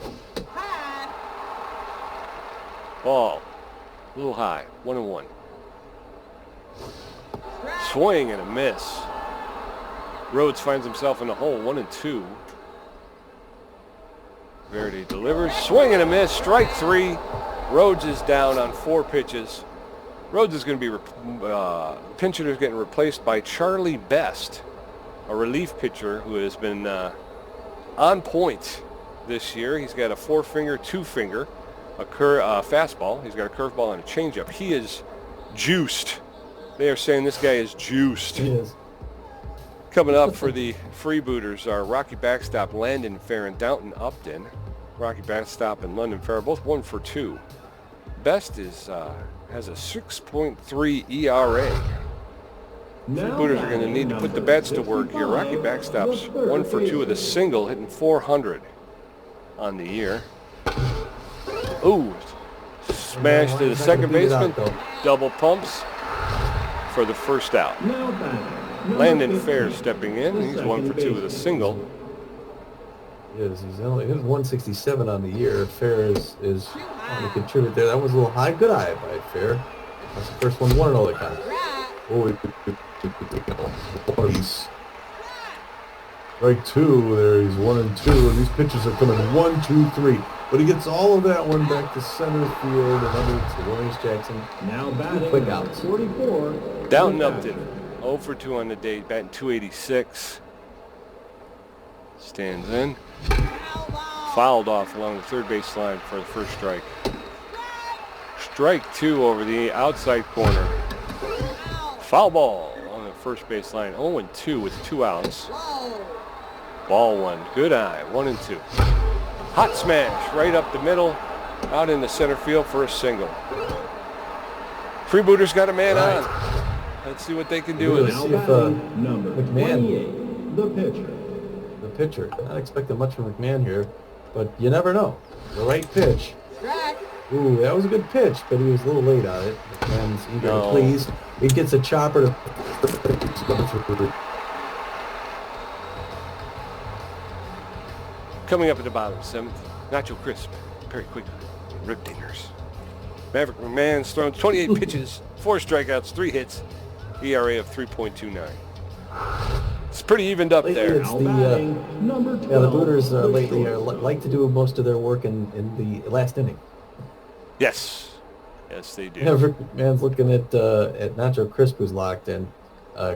E: High.
A: Ball. A little high. 1-1. Swing and a miss. Rhodes finds himself in a hole. 1-2. Verdi delivers. Swing and a miss. Strike 3. Rhodes is down on 4 pitches. Rhodes is going to be pinch hitter's getting replaced by Charlie Best, a relief pitcher who has been on point this year. He's got a 4-finger, 2-finger, a fastball. He's got a curveball and a changeup. He is juiced They are saying this guy is juiced.
B: He is.
A: Coming up for the Freebooters are Rocky Backstop, Landon Fair, and Downton Upton. Rocky Backstop and London Fair, both 1 for 2. Best is has a 6.3 ERA. Freebooters are going to need to put the bats to work here. Rocky Backstop's 1 for 2 with a single, hitting 400 on the year. Ooh, smash to the second baseman. Double pumps for the first out. Landon Fair stepping in. He's 1 for 2 with a single.
B: Yes, he's only hit 167 on the year. Fair is trying to contribute there. That was a little high. Good eye by Fair. That's the first one. 1-0 the count.
C: Oh, he's strike 2 there. He's 1-2, and these pitches are coming 1, 2, 3. But he gets all of that one back to center field and under to Williams Jackson.
D: Now batting
B: quick outs.
D: 44.
A: Downton Upton, 0 for 2 on the day, batting .286. Stands in. Fouled off along the third base line for the first strike. Strike 2 over the outside corner. Foul ball on the first base line. 0-2 with 2 outs. Ball 1. Good eye. 1-2. Hot smash right up the middle. Out in the center field for a single. Freebooters got a man on. Let's see what they can do with
B: Let's
A: it.
B: see if
D: Number
B: McMahon,
D: 28, the pitcher.
B: not expecting much from McMahon here, but you never know. The right pitch. Ooh, that was a good pitch, but he was a little late on it. McMahon's eager to please. He gets a chopper to...
A: Coming up at the bottom, 7th, Nacho Crisp, very quick, rip dingers. Maverick McMahon's thrown 28 pitches, 4 strikeouts, 3 hits, ERA of 3.29. It's pretty evened up there.
B: It's the Booters lately like to do most of their work in the last inning.
A: Yes, they do.
B: Maverick McMahon's looking at Nacho Crisp, who's locked in.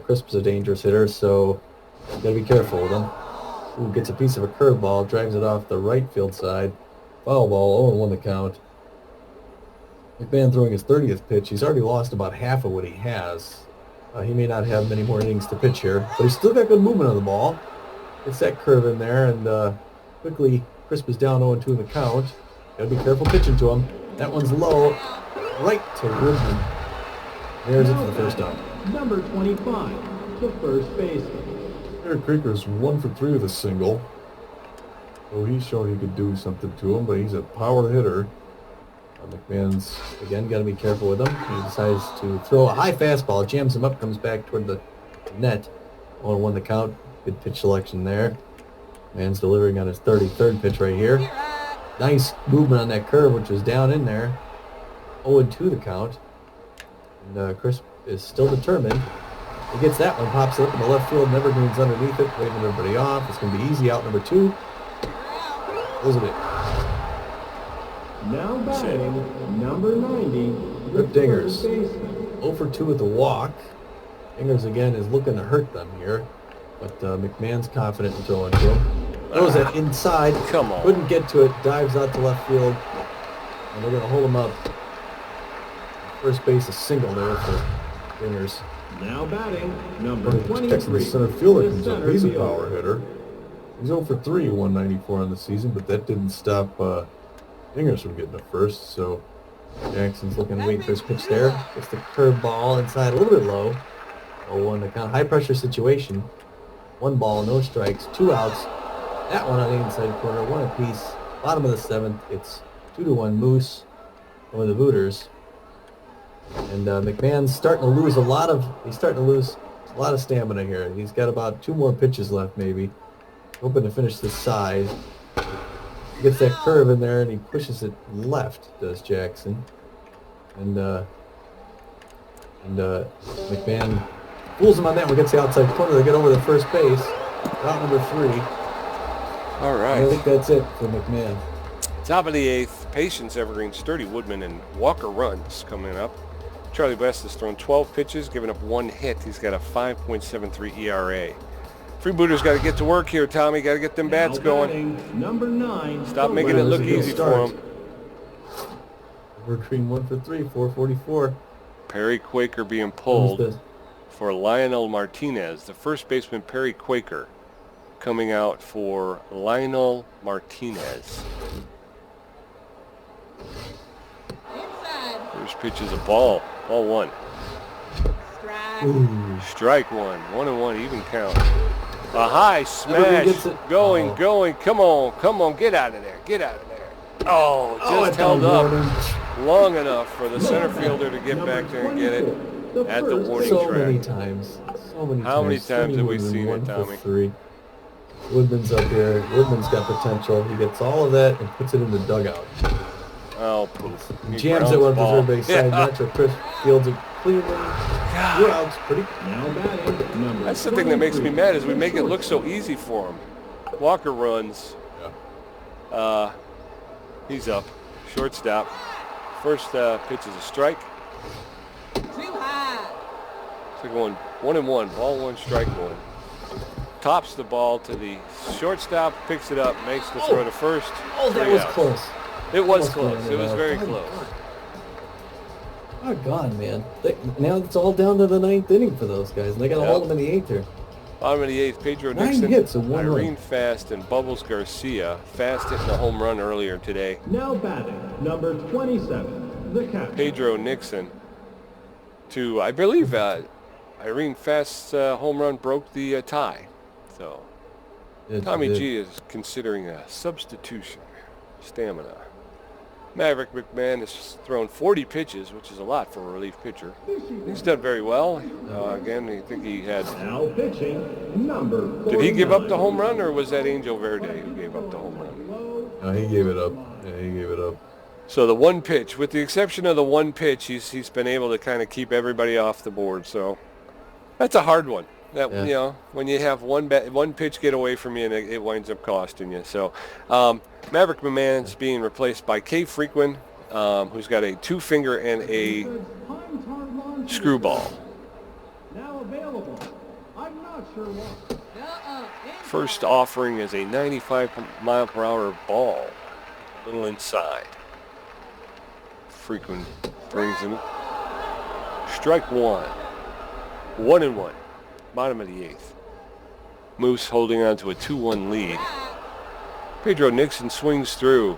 B: Crisp's a dangerous hitter, so you got to be careful with him. Ooh, gets a piece of a curveball, drives it off the right field side. Foul ball, 0-1 the count. McMahon throwing his 30th pitch. He's already lost about half of what he has. He may not have many more innings to pitch here, but he's still got good movement on the ball. Gets that curve in there, and quickly, Crisp is down 0-2 in the count. Got to be careful pitching to him. That one's low, right to Woodman. There's it for the first out.
D: Number 25, the first baseman.
C: Eric Krieger's 1 for 3 with a single. So he's shown he could do something to him, but he's a power hitter. McMahon's, again, got to be careful with him. He decides to throw a high fastball, jams him up, comes back toward the net. 0-1 the count. Good pitch selection there. McMahon's delivering on his 33rd pitch right here. Nice movement on that curve, which was down in there. 0-2 the count. And Crisp is still determined. He gets that one, pops it up in the left field, Evergreen's underneath it, waving everybody off. It's going to be easy, out number 2. Those are it.
D: Now batting, number 90,
B: Rip Dingers. 0 for 2 with the walk. Dingers again is looking to hurt them here, but McMahon's confident in throwing to him. Throws it inside.
A: Come on.
B: Couldn't get to it. Dives out to left field, and they're going to hold him up. First base, a single there for Dingers.
D: Now batting, number
C: Jackson,
D: 23,
C: the center fielder,
D: the
C: comes up.
D: center
C: He's a
D: fielder.
C: power hitter. He's 0 for 3, 194 on the season, but that didn't stop Dingers from getting a first. So Jackson's looking to wait for his pitch there. Gets the curve ball inside a little bit low. 0-1 the count. High pressure situation. 1 ball, no strikes, 2 outs. That one on the inside corner, 1 apiece. Bottom of the 7th, it's 2-1 Moose over the Booters. And McMahon's starting to lose a lot of stamina here. He's got about 2 more pitches left, maybe. Hoping to finish this side. He gets that curve in there and he pushes it left, does Jackson. And McMahon fools him on that one, gets the outside corner. They get over the first base. Out number 3.
A: All right.
B: I think that's it for McMahon.
A: Top of the 8th, Patience, Evergreen, Sturdy, Woodman, and Walker runs coming up. Charlie West has thrown 12 pitches, giving up 1 hit. He's got a 5.73 ERA. Freebooters got to get to work here, Tommy. Got to get them bats
D: Now
A: going.
D: batting, number 9,
A: Stop making it look easy for them.
B: Evergreen 1 for 3, 444.
A: Perry Quaker being
B: Who's
A: pulled
B: this?
A: for Lionel Martinez. The first baseman, Perry Quaker, coming out for Lionel Martinez.
E: Inside.
A: First pitch is a ball. Ball 1.
E: Strike.
B: Ooh.
A: Strike 1. 1-1, even count. A high
B: Everybody
A: smash.
B: gets it.
A: Going,
B: Oh.
A: going. Come on, come on. Get out of there. Get out of there. Oh, just
B: it's
A: held
B: on
A: up
B: warning.
A: long enough for the center fielder to get back there and get it at the warning
B: So
A: track.
B: many times. So many
A: How many
B: times.
A: times have we
B: Woodman,
A: seen it,
B: 1 for
A: Tommy?
B: 3. Woodman's up here. Woodman's got potential. He gets all of that and puts it in the dugout.
A: Oh, poof. He
B: Jams
A: grounds
B: it
A: the
B: one for
A: ball.
B: third base side. Metro Chris fields it cleanly.
A: God.
B: 2 outs. Pretty.
D: Now batting, number
A: That's the thing that makes me
D: 23,
A: mad is we
D: the
A: make it look so
D: shortstop.
A: easy for him. Walker runs.
B: Yeah.
A: He's up. Shortstop. First pitch is a strike.
E: Too high.
A: Second one, 1-1. Ball 1, strike 1. Tops the ball to the shortstop, picks it up, makes the throw to first.
B: Oh, that
A: 3
B: was
A: outs.
B: close.
A: It was
B: Almost
A: close.
B: landed
A: It was
B: out.
A: very
B: My
A: close.
B: God. Oh, God, man. Now it's all down to the 9th inning for those guys, and they got to
A: Yep.
B: hold them in the 8th here.
A: Bottom of the 8th, Pedro
B: 9
A: Nixon,
B: hits and 1 run.
A: Irene Fast, and Bubbles Garcia. Fast hitting a home run earlier today.
D: Now batting, number 27, the catcher.
A: Pedro Nixon to, I believe, Irene Fast's home run broke the tie. So
B: Yes,
A: Tommy
B: it did.
A: G is considering a substitution. Stamina. Maverick McMahon has thrown 40 pitches, which is a lot for a relief pitcher. He's done very well. Again, I think he had...
D: Now pitching, number 49.
A: Did he give up the home run, or was that Angel Verde who gave up the home run?
B: No, he gave it up. Yeah, he gave it up.
A: So the one pitch, with the exception of the one pitch, he's been able to kind of keep everybody off the board. So that's a hard one. That
B: Yeah.
A: You know, when you have one pitch get away from you and it winds up costing you. So Maverick McMahon's being replaced by Kay Frequin, who's got a 2-finger and a screwball.
D: Now available. I'm not sure why.
A: First offering is a 95-mile-per-hour ball, a little inside. Frequin brings him. Strike 1. 1-1. Bottom of the 8th. Moose holding on to a 2-1 lead. Pedro Nixon swings through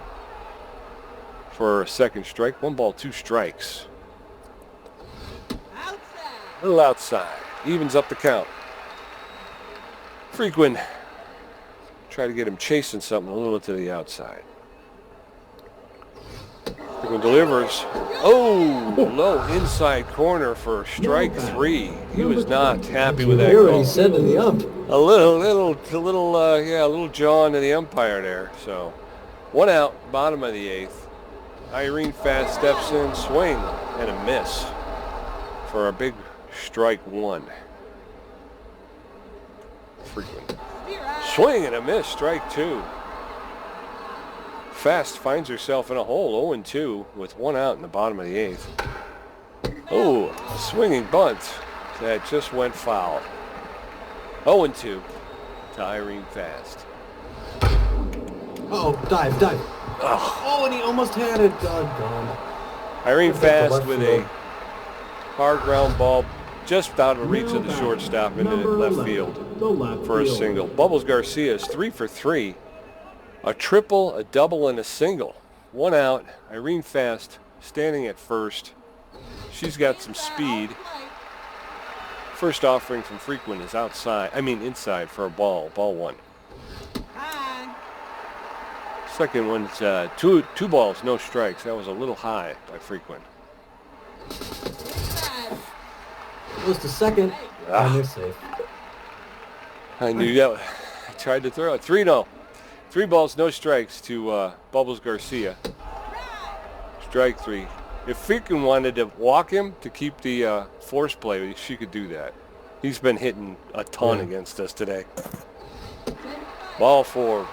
A: for a second strike. 1 ball, 2 strikes.
E: Outside.
A: A little outside. Evens up the count. Frequin try to get him chasing something a little to the outside. Frequin delivers. Oh, low inside corner for strike 3. He was not happy with that
B: He already
A: call.
B: said to the ump.
A: A little jaw into the umpire there. So 1 out, bottom of the 8th. Irene Fast steps in, swing and a miss for a big strike 1. Frequent. Swing and a miss, strike 2. Fast finds herself in a hole, 0-2 with 1 out in the bottom of the 8th. Oh, a swinging bunt that just went foul. 0-2 to Irene Fast.
B: Oh, dive. Oh, and he almost had it. Doggone.
A: Irene
B: Look at the
A: Fast
B: left
A: with
B: field.
A: a hard ground ball just out of reach of the shortstop into
D: Number
A: left
D: 11,
A: field
D: the left
A: for a
D: fielder.
A: single. Bubbles Garcia is 3 for 3. A triple, a double, and a single. 1 out. Irene Fast standing at first. She's got some speed. First offering from Frequin is inside for a ball. Ball 1.
E: High.
A: Second one's two balls, no strikes. That was a little high by Frequin.
E: Inside.
B: Goes to second. And they're safe.
A: I knew that. I tried to throw it. 3-0. 3 balls, no strikes to Bubbles Garcia. Strike 3. If Frequin wanted to walk him to keep the force play, she could do that. He's been hitting a ton against us today. Ball 4.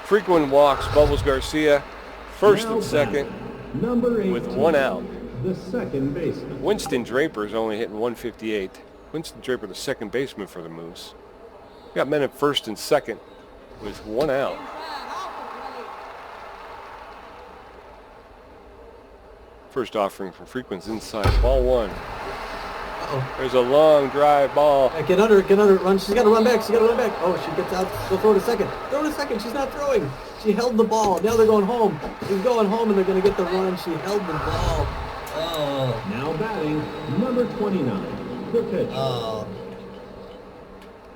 A: Frequin walks Bubbles Garcia first
D: Now
A: and second
D: batting, number 18,
A: with 1 out.
D: the second baseman.
A: Winston Draper is only hitting 158. Winston Draper, the second baseman for the Moose. Got men at first and second with 1 out.
E: Inside. Off the plate.
A: First offering from Frequen's inside. Ball 1.
B: Uh-oh.
A: There's a long drive ball.
B: Get under it, run. She's got to run back. Oh, she gets out. She'll throw to second. She's not throwing. She held the ball. Now they're going home. She's going home, and they're going to get the run. She held the ball. Oh.
D: Now batting, number 29. The pitch.
B: Oh.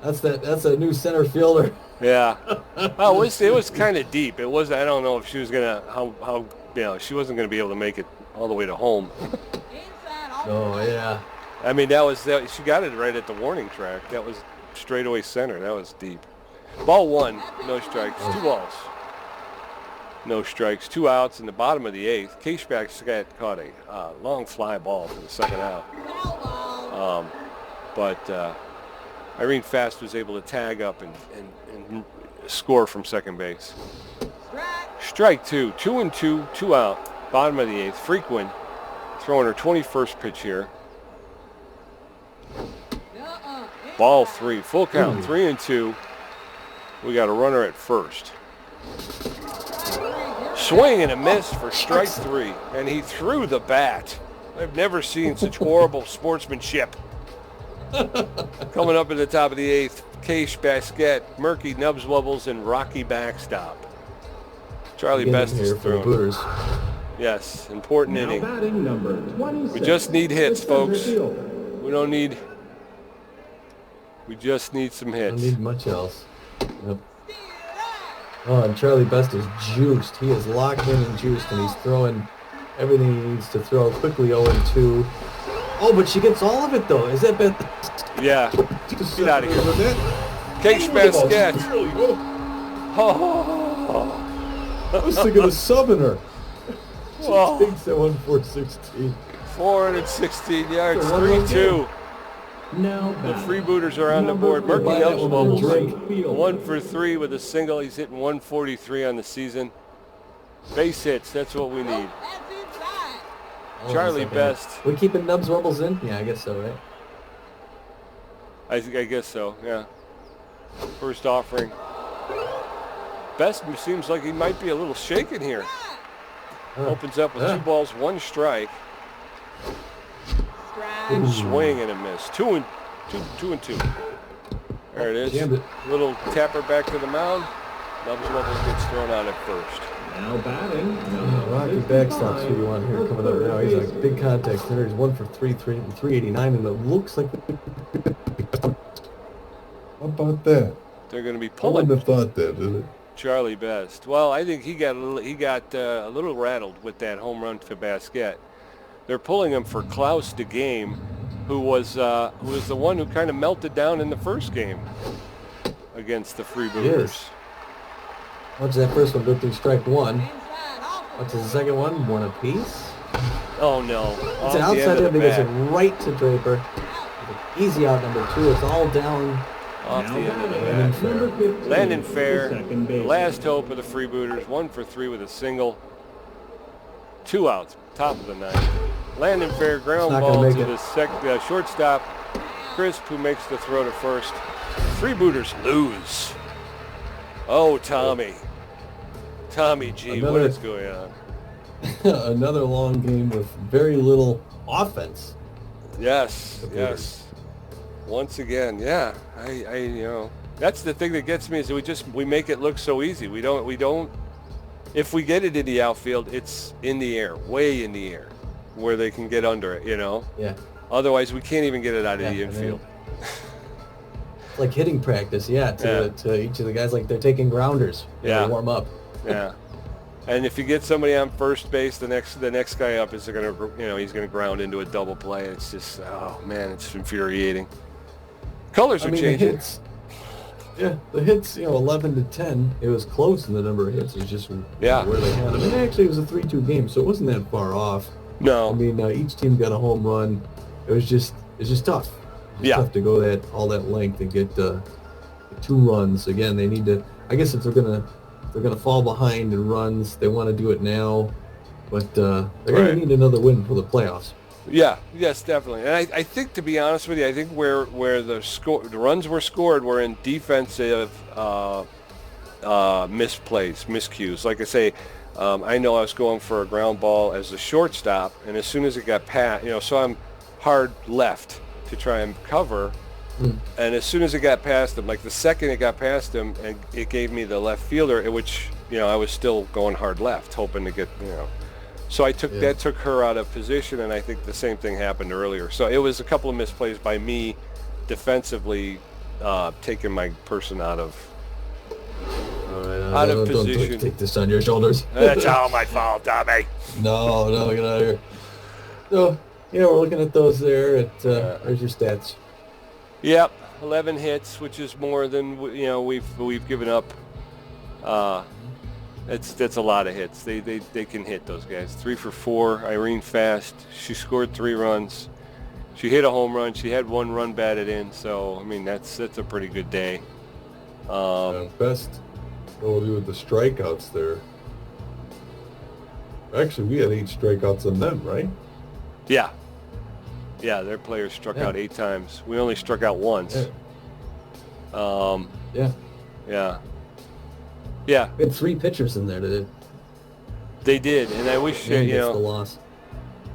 B: That's a new center fielder.
A: Yeah. Well, it was kind of deep. It was. I don't know if she was gonna she wasn't gonna be able to make it all the way to home.
B: Oh yeah.
A: I mean, she got it right at the warning track. That was straightaway center. That was deep. Ball 1, no strikes. 2 balls. No strikes, 2 outs in the bottom of the 8th. K-Spack caught a long fly ball for the second out. But Irene Fast was able to tag up and score from second base. Strike 2, 2-2, 2 out. Bottom of the 8th. Frequin throwing her 21st pitch here. Ball 3, full count, 3-2. We got a runner at first. Swing and a miss for strike 3, and he threw the bat. I've never seen such horrible sportsmanship. Coming up at the top of the 8th, Case Basket, Murky Nubs Wubbles, and Rocky Backstop. Charlie Best is throwing.
B: Booters.
A: Yes, important
D: Now
A: inning.
D: batting number 26.
A: We just need hits,
D: the center
A: folks.
D: fielder.
A: We just need some hits.
B: Don't need much else. Yep. Oh, and Charlie Best is juiced. He is locked in and juiced, and he's throwing everything he needs to throw. Quickly 0-2. Oh, but she gets all of it, though. Is that bad?
A: Yeah. Get out of here. Case Basket. Oh.
C: I was thinking of subbing her. She
A: Oh.
C: takes that one for 16.
A: 416 yards,
B: It's a one-run
A: 3-2.
D: Now
A: The
D: batting,
A: Freebooters are on the
D: number
A: board. Murky
B: Buy
A: Nubs
B: that one with a
A: Bubbles,
B: drink.
A: 1 for 3 with a single. He's hitting 143 on the season. Base hits, that's what we need.
B: Oh,
A: Charlie
B: it's okay.
A: Best.
B: We keeping Nubs Wubbles in? Yeah, I guess so, right?
A: I guess so, yeah. First offering. Best seems like he might be a little shaken here. Opens up with 2 balls, 1 strike. Swing and a miss. 2-2. There it is.
B: Jammed it.
A: Little tapper back to the mound. Nubs Wubbles gets thrown out at first.
D: Now batting,
B: Rocky
D: number
B: Backstop's
D: 55.
B: who you want here coming up now. He's a big contact hitter. He's 1 for 389, and it looks like
C: How about that?
A: They're going to be
C: I wouldn't
A: pulling
C: have thought that, did it?
A: Charlie Best. Well, I think he got a little rattled with that home run to Basket. They're pulling him for Klaus DeGame, who was the one who kind of melted down in the first game against the Freebooters.
B: Yes. What's that first one? Go through strike 1. What's the second one? 1 apiece.
A: Oh no!
B: It's an outside hit that gets it right to Draper. Easy out number 2. It's all down.
A: Off the end of the
D: Now
A: bat.
D: batting, number 15,
A: Landon Fair,
D: second
A: the
D: base.
A: last hope of the Freebooters, 1 for 3 with a single. 2 outs, top of the 9th. Landon Fair, ground
B: It's not gonna
A: ball
B: make
A: to
B: it.
A: the shortstop, Crisp, who makes the throw to first. Freebooters lose. Oh, Tommy G, what
B: Another-
A: is going on?
B: Another long game with very little offense.
A: Yes,
B: The
A: yes. Once again, yeah. I that's the thing that gets me is that we make it look so easy. We don't. If we get it in the outfield, it's in the air, way in the air, where they can get under it.
B: Yeah.
A: Otherwise, we can't even get it out of the
B: Yeah, and then-
A: infield.
B: It's like hitting practice, to each of the guys, like they're taking grounders.
A: Yeah.
B: To warm up.
A: Yeah. And if you get somebody on first base, the next guy up is he's gonna ground into a double play. It's just, oh man, it's infuriating. Colors are
B: The
A: changing.
B: hits. Yeah, the hits, 11 to 10. It was close in the number of hits. It was just
A: Yeah.
B: where they had them. And actually, it was a 3-2 game, so it wasn't that far off.
A: No.
B: I mean, each team got a home run. It's just tough. It's
A: Yeah.
B: tough to go all that length and get 2 runs. Again, they need to. I guess if they're gonna fall behind in runs, they want to do it now. But they're
A: Right.
B: gonna need another win for the playoffs.
A: Yeah, yes, definitely. And I think, to be honest with you, I think where the runs were scored were in defensive misplays, miscues. Like I say, I know I was going for a ground ball as the shortstop, and as soon as it got past, so I'm hard left to try and cover, and as soon as it got past him, like the second it got past him, and it gave me the left fielder, which I was still going hard left, hoping to get So I took that took her out of position, and I think the same thing happened earlier. So it was a couple of misplays by me defensively, taking my person out of position.
B: Don't take this on your shoulders.
A: That's all my fault, Tommy.
B: No, get out of here. So, we're looking at those there. There's your stats.
A: Yep, 11 hits, which is more than we've given up. That's a lot of hits. They can hit, those guys. 3 for 4. Irene Fast. She scored 3 runs. She hit a home run. She had 1 run batted in. So I mean that's a pretty good day.
C: Best. What we'll do with the strikeouts there. Actually, we had 8 strikeouts on them, right?
A: Yeah. Yeah, their players struck out 8 times. We only struck out once.
B: Yeah.
A: Yeah.
B: We had 3 pitchers in there today.
A: They did, and I wish
B: the loss.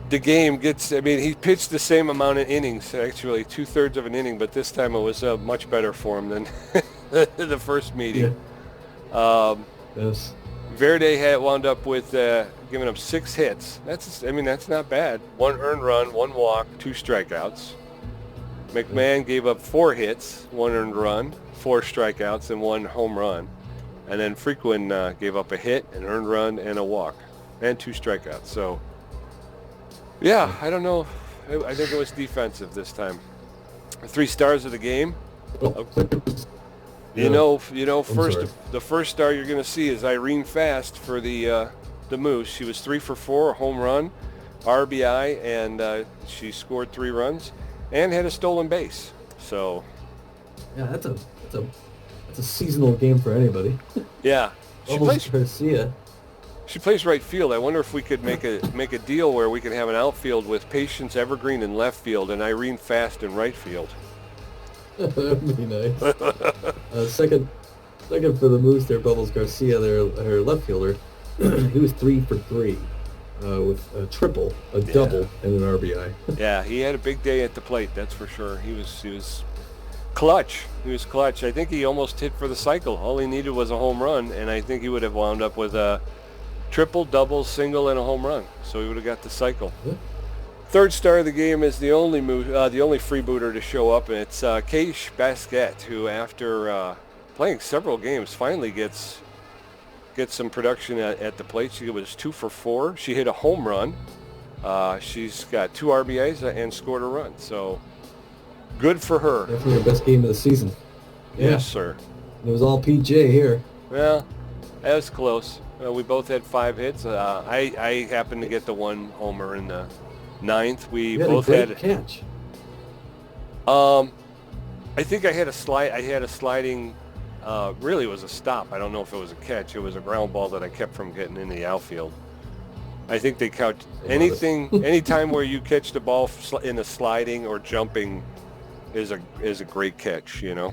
A: The game gets. I mean, he pitched the same amount of innings, actually 2/3 of an inning, but this time it was much better for him than the first meeting.
B: Yeah. Yes.
A: Verde had wound up with giving up 6 hits. That's not bad. 1 earned run, 1 walk, 2 strikeouts. McMahon gave up 4 hits, 1 earned run, 4 strikeouts, and 1 home run. And then Frequin gave up a hit, an earned run, and a walk, and 2 strikeouts. So, yeah, I don't know. I think it was defensive this time. 3 stars of the game. The first star you're going to see is Irene Fast for the Moose. She was 3 for 4, a home run, RBI, and she scored 3 runs, and had a stolen base. So,
B: yeah, that's a seasonal game for anybody.
A: Yeah,
B: Garcia.
A: She plays right field. I wonder if we could make a deal where we could have an outfield with Patience Evergreen in left field and Irene Fast in right field.
B: That would be nice. Second for the Moose there, Bubbles Garcia, her left fielder. He was 3 for 3 with a triple, a double, and an RBI.
A: Yeah, he had a big day at the plate. That's for sure. He was clutch. He was clutch. I think he almost hit for the cycle. All he needed was a home run, and I think he would have wound up with a triple, double, single, and a home run. So he would have got the cycle. Yeah. Third star of the game is the only freebooter to show up, and it's Keish Basquet, who after playing several games finally gets some production at the plate. She was 2 for 4. She hit a home run. She's got 2 RBIs and scored a run. So good for her.
B: Definitely her best game of the season. Yeah.
A: Yes, sir.
B: It was all PJ here.
A: Well, that was close. We both had 5 hits. I happened to get the 1 homer in the 9th. We both had a
B: catch.
A: I think I had a sliding. Really, it was a stop. I don't know if it was a catch. It was a ground ball that I kept from getting in the outfield. I think they count anytime where you catch the ball in a sliding or jumping is a great catch.
B: Yeah.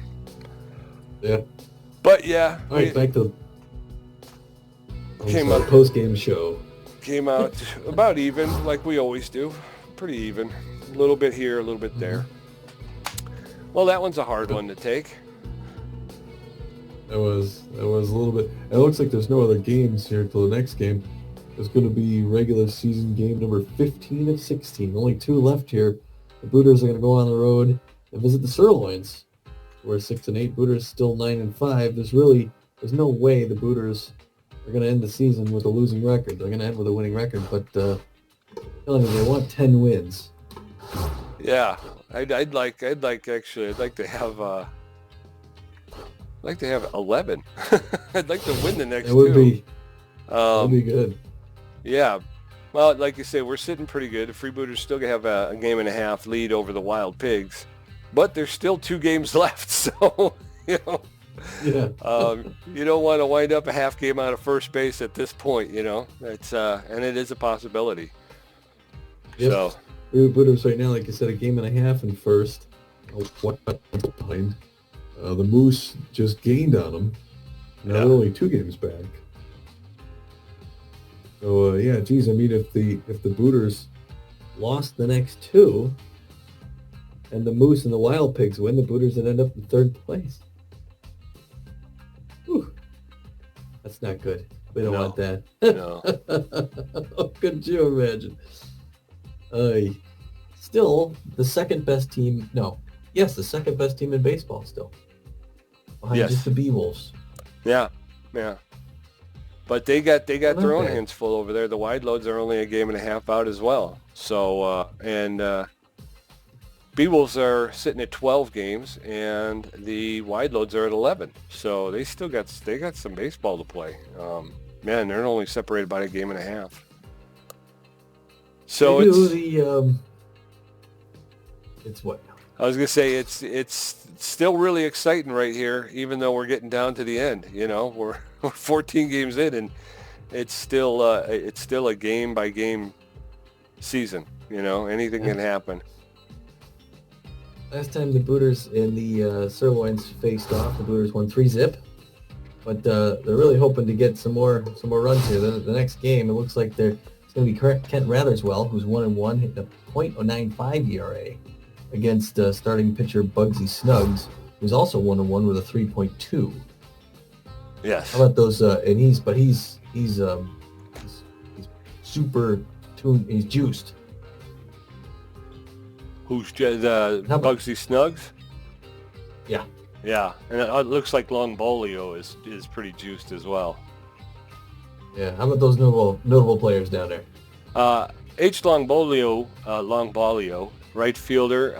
A: But yeah.
B: All right, back to
A: came up
B: post-game show.
A: Came out about even, like we always do. Pretty even. A little bit here, a little bit there. Well, that one's a hard one to take.
C: That was a little bit. It looks like there's no other games here till the next game. It's going to be regular season game number 15 of 16. Only 2 left here. The Booters are going to go on the road and visit the Sirloins. We're 6-8. Booters still 9-5. There's no way the Booters are going to end the season with a losing record. They're going to end with a winning record, but telling you, they want 10 wins.
A: Yeah, I'd like to have 11. I'd like to win the next 2.
B: That would be good.
A: Yeah. Well, like you say, we're sitting pretty good. The Freebooters still have a game and a half lead over the Wild Pigs, but there's still 2 games left. So,
B: Yeah.
A: You don't want to wind up a half game out of first base at this point. It's and it is a possibility.
B: Yep.
A: So,
B: Booters right now, like you said, a game and a half in first.
C: Behind. The Moose just gained on them. Now they're only 2 games back.
B: So yeah, geez, I mean, if the Booters lost the next two, and the Moose and the Wild Pigs win, the Booters would end up in third place. Whew. That's not good. We don't
A: No.
B: want that.
A: No.
B: Could you imagine? Still, the second best team. No, yes, the second best team in baseball still. Behind
A: Yes.
B: just the Bee-Wolves.
A: Yeah, yeah. But they got their own
B: bad.
A: hands full over there. The Wide Loads are only a game and a half out as well. So Beewolves are sitting at 12 games, and the Wide Loads are at 11. So they got some baseball to play. Man, they're only separated by a game and a half. So
B: it's what now?
A: I was gonna say it's still really exciting right here, even though we're getting down to the end. You know, we're 14 games in, and it's still a game by game season. You know, anything can happen.
B: Last time the Booters and the Sirloins faced off, the Booters won 3-0. But they're really hoping to get some more runs here. The next game, it looks like it's going to be Kent Ratherswell, who's 1-1, hitting a .095 ERA against starting pitcher Bugsy Snuggs, who's also 1-1 with a 3.2.
A: Yes.
B: How about those? He's super tuned. He's juiced.
A: Who's Bugsy Snuggs?
B: Yeah.
A: Yeah, and it looks like Longbolio is pretty juiced as well.
B: Yeah. How about those notable players down there?
A: H. Longbolio, right fielder,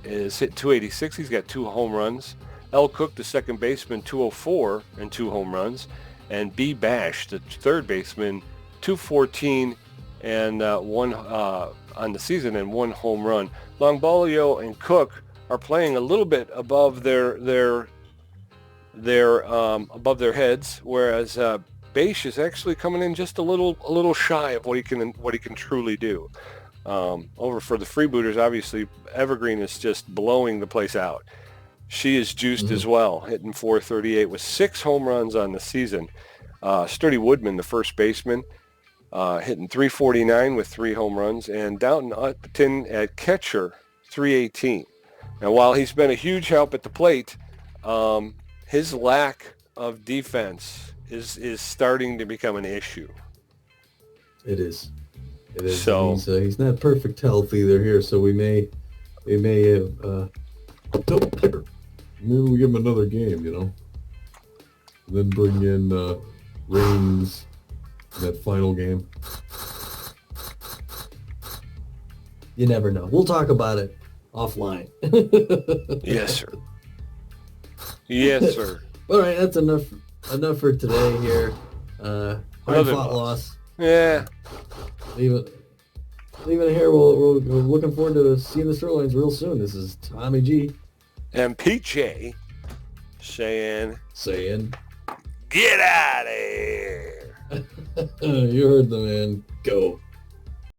A: is hit 286. He's got 2 home runs. L. Cook, the second baseman, 204 and 2 home runs. And B. Bash, the third baseman, 214 and 1 on the season and 1 home run. Longbolio and Cook are playing a little bit above their above their heads, whereas Bash is actually coming in just a little shy of what he can truly do. Over for the Freebooters, obviously Evergreen is just blowing the place out. She is juiced as well, hitting .438 with 6 home runs on the season. Sturdy Woodman, the first baseman, hitting .349 with 3 home runs, and Downton Upton at catcher, .318. Now, while he's been a huge help at the plate, his lack of defense is starting to become an issue.
B: It is.
A: So
B: he's not perfect health either here, so we may have double picker. Maybe we give him another game, you know. And then bring in Reigns in that final game. You never know. We'll talk about it offline.
A: yes, sir. Yes, sir.
B: All right, that's enough for today here. Hard fought loss.
A: Yeah.
B: Leave it here. We're looking forward to seeing the Sirloins real soon. This is Tommy G.
A: And PJ saying,
B: get out of here. You heard the man. Go.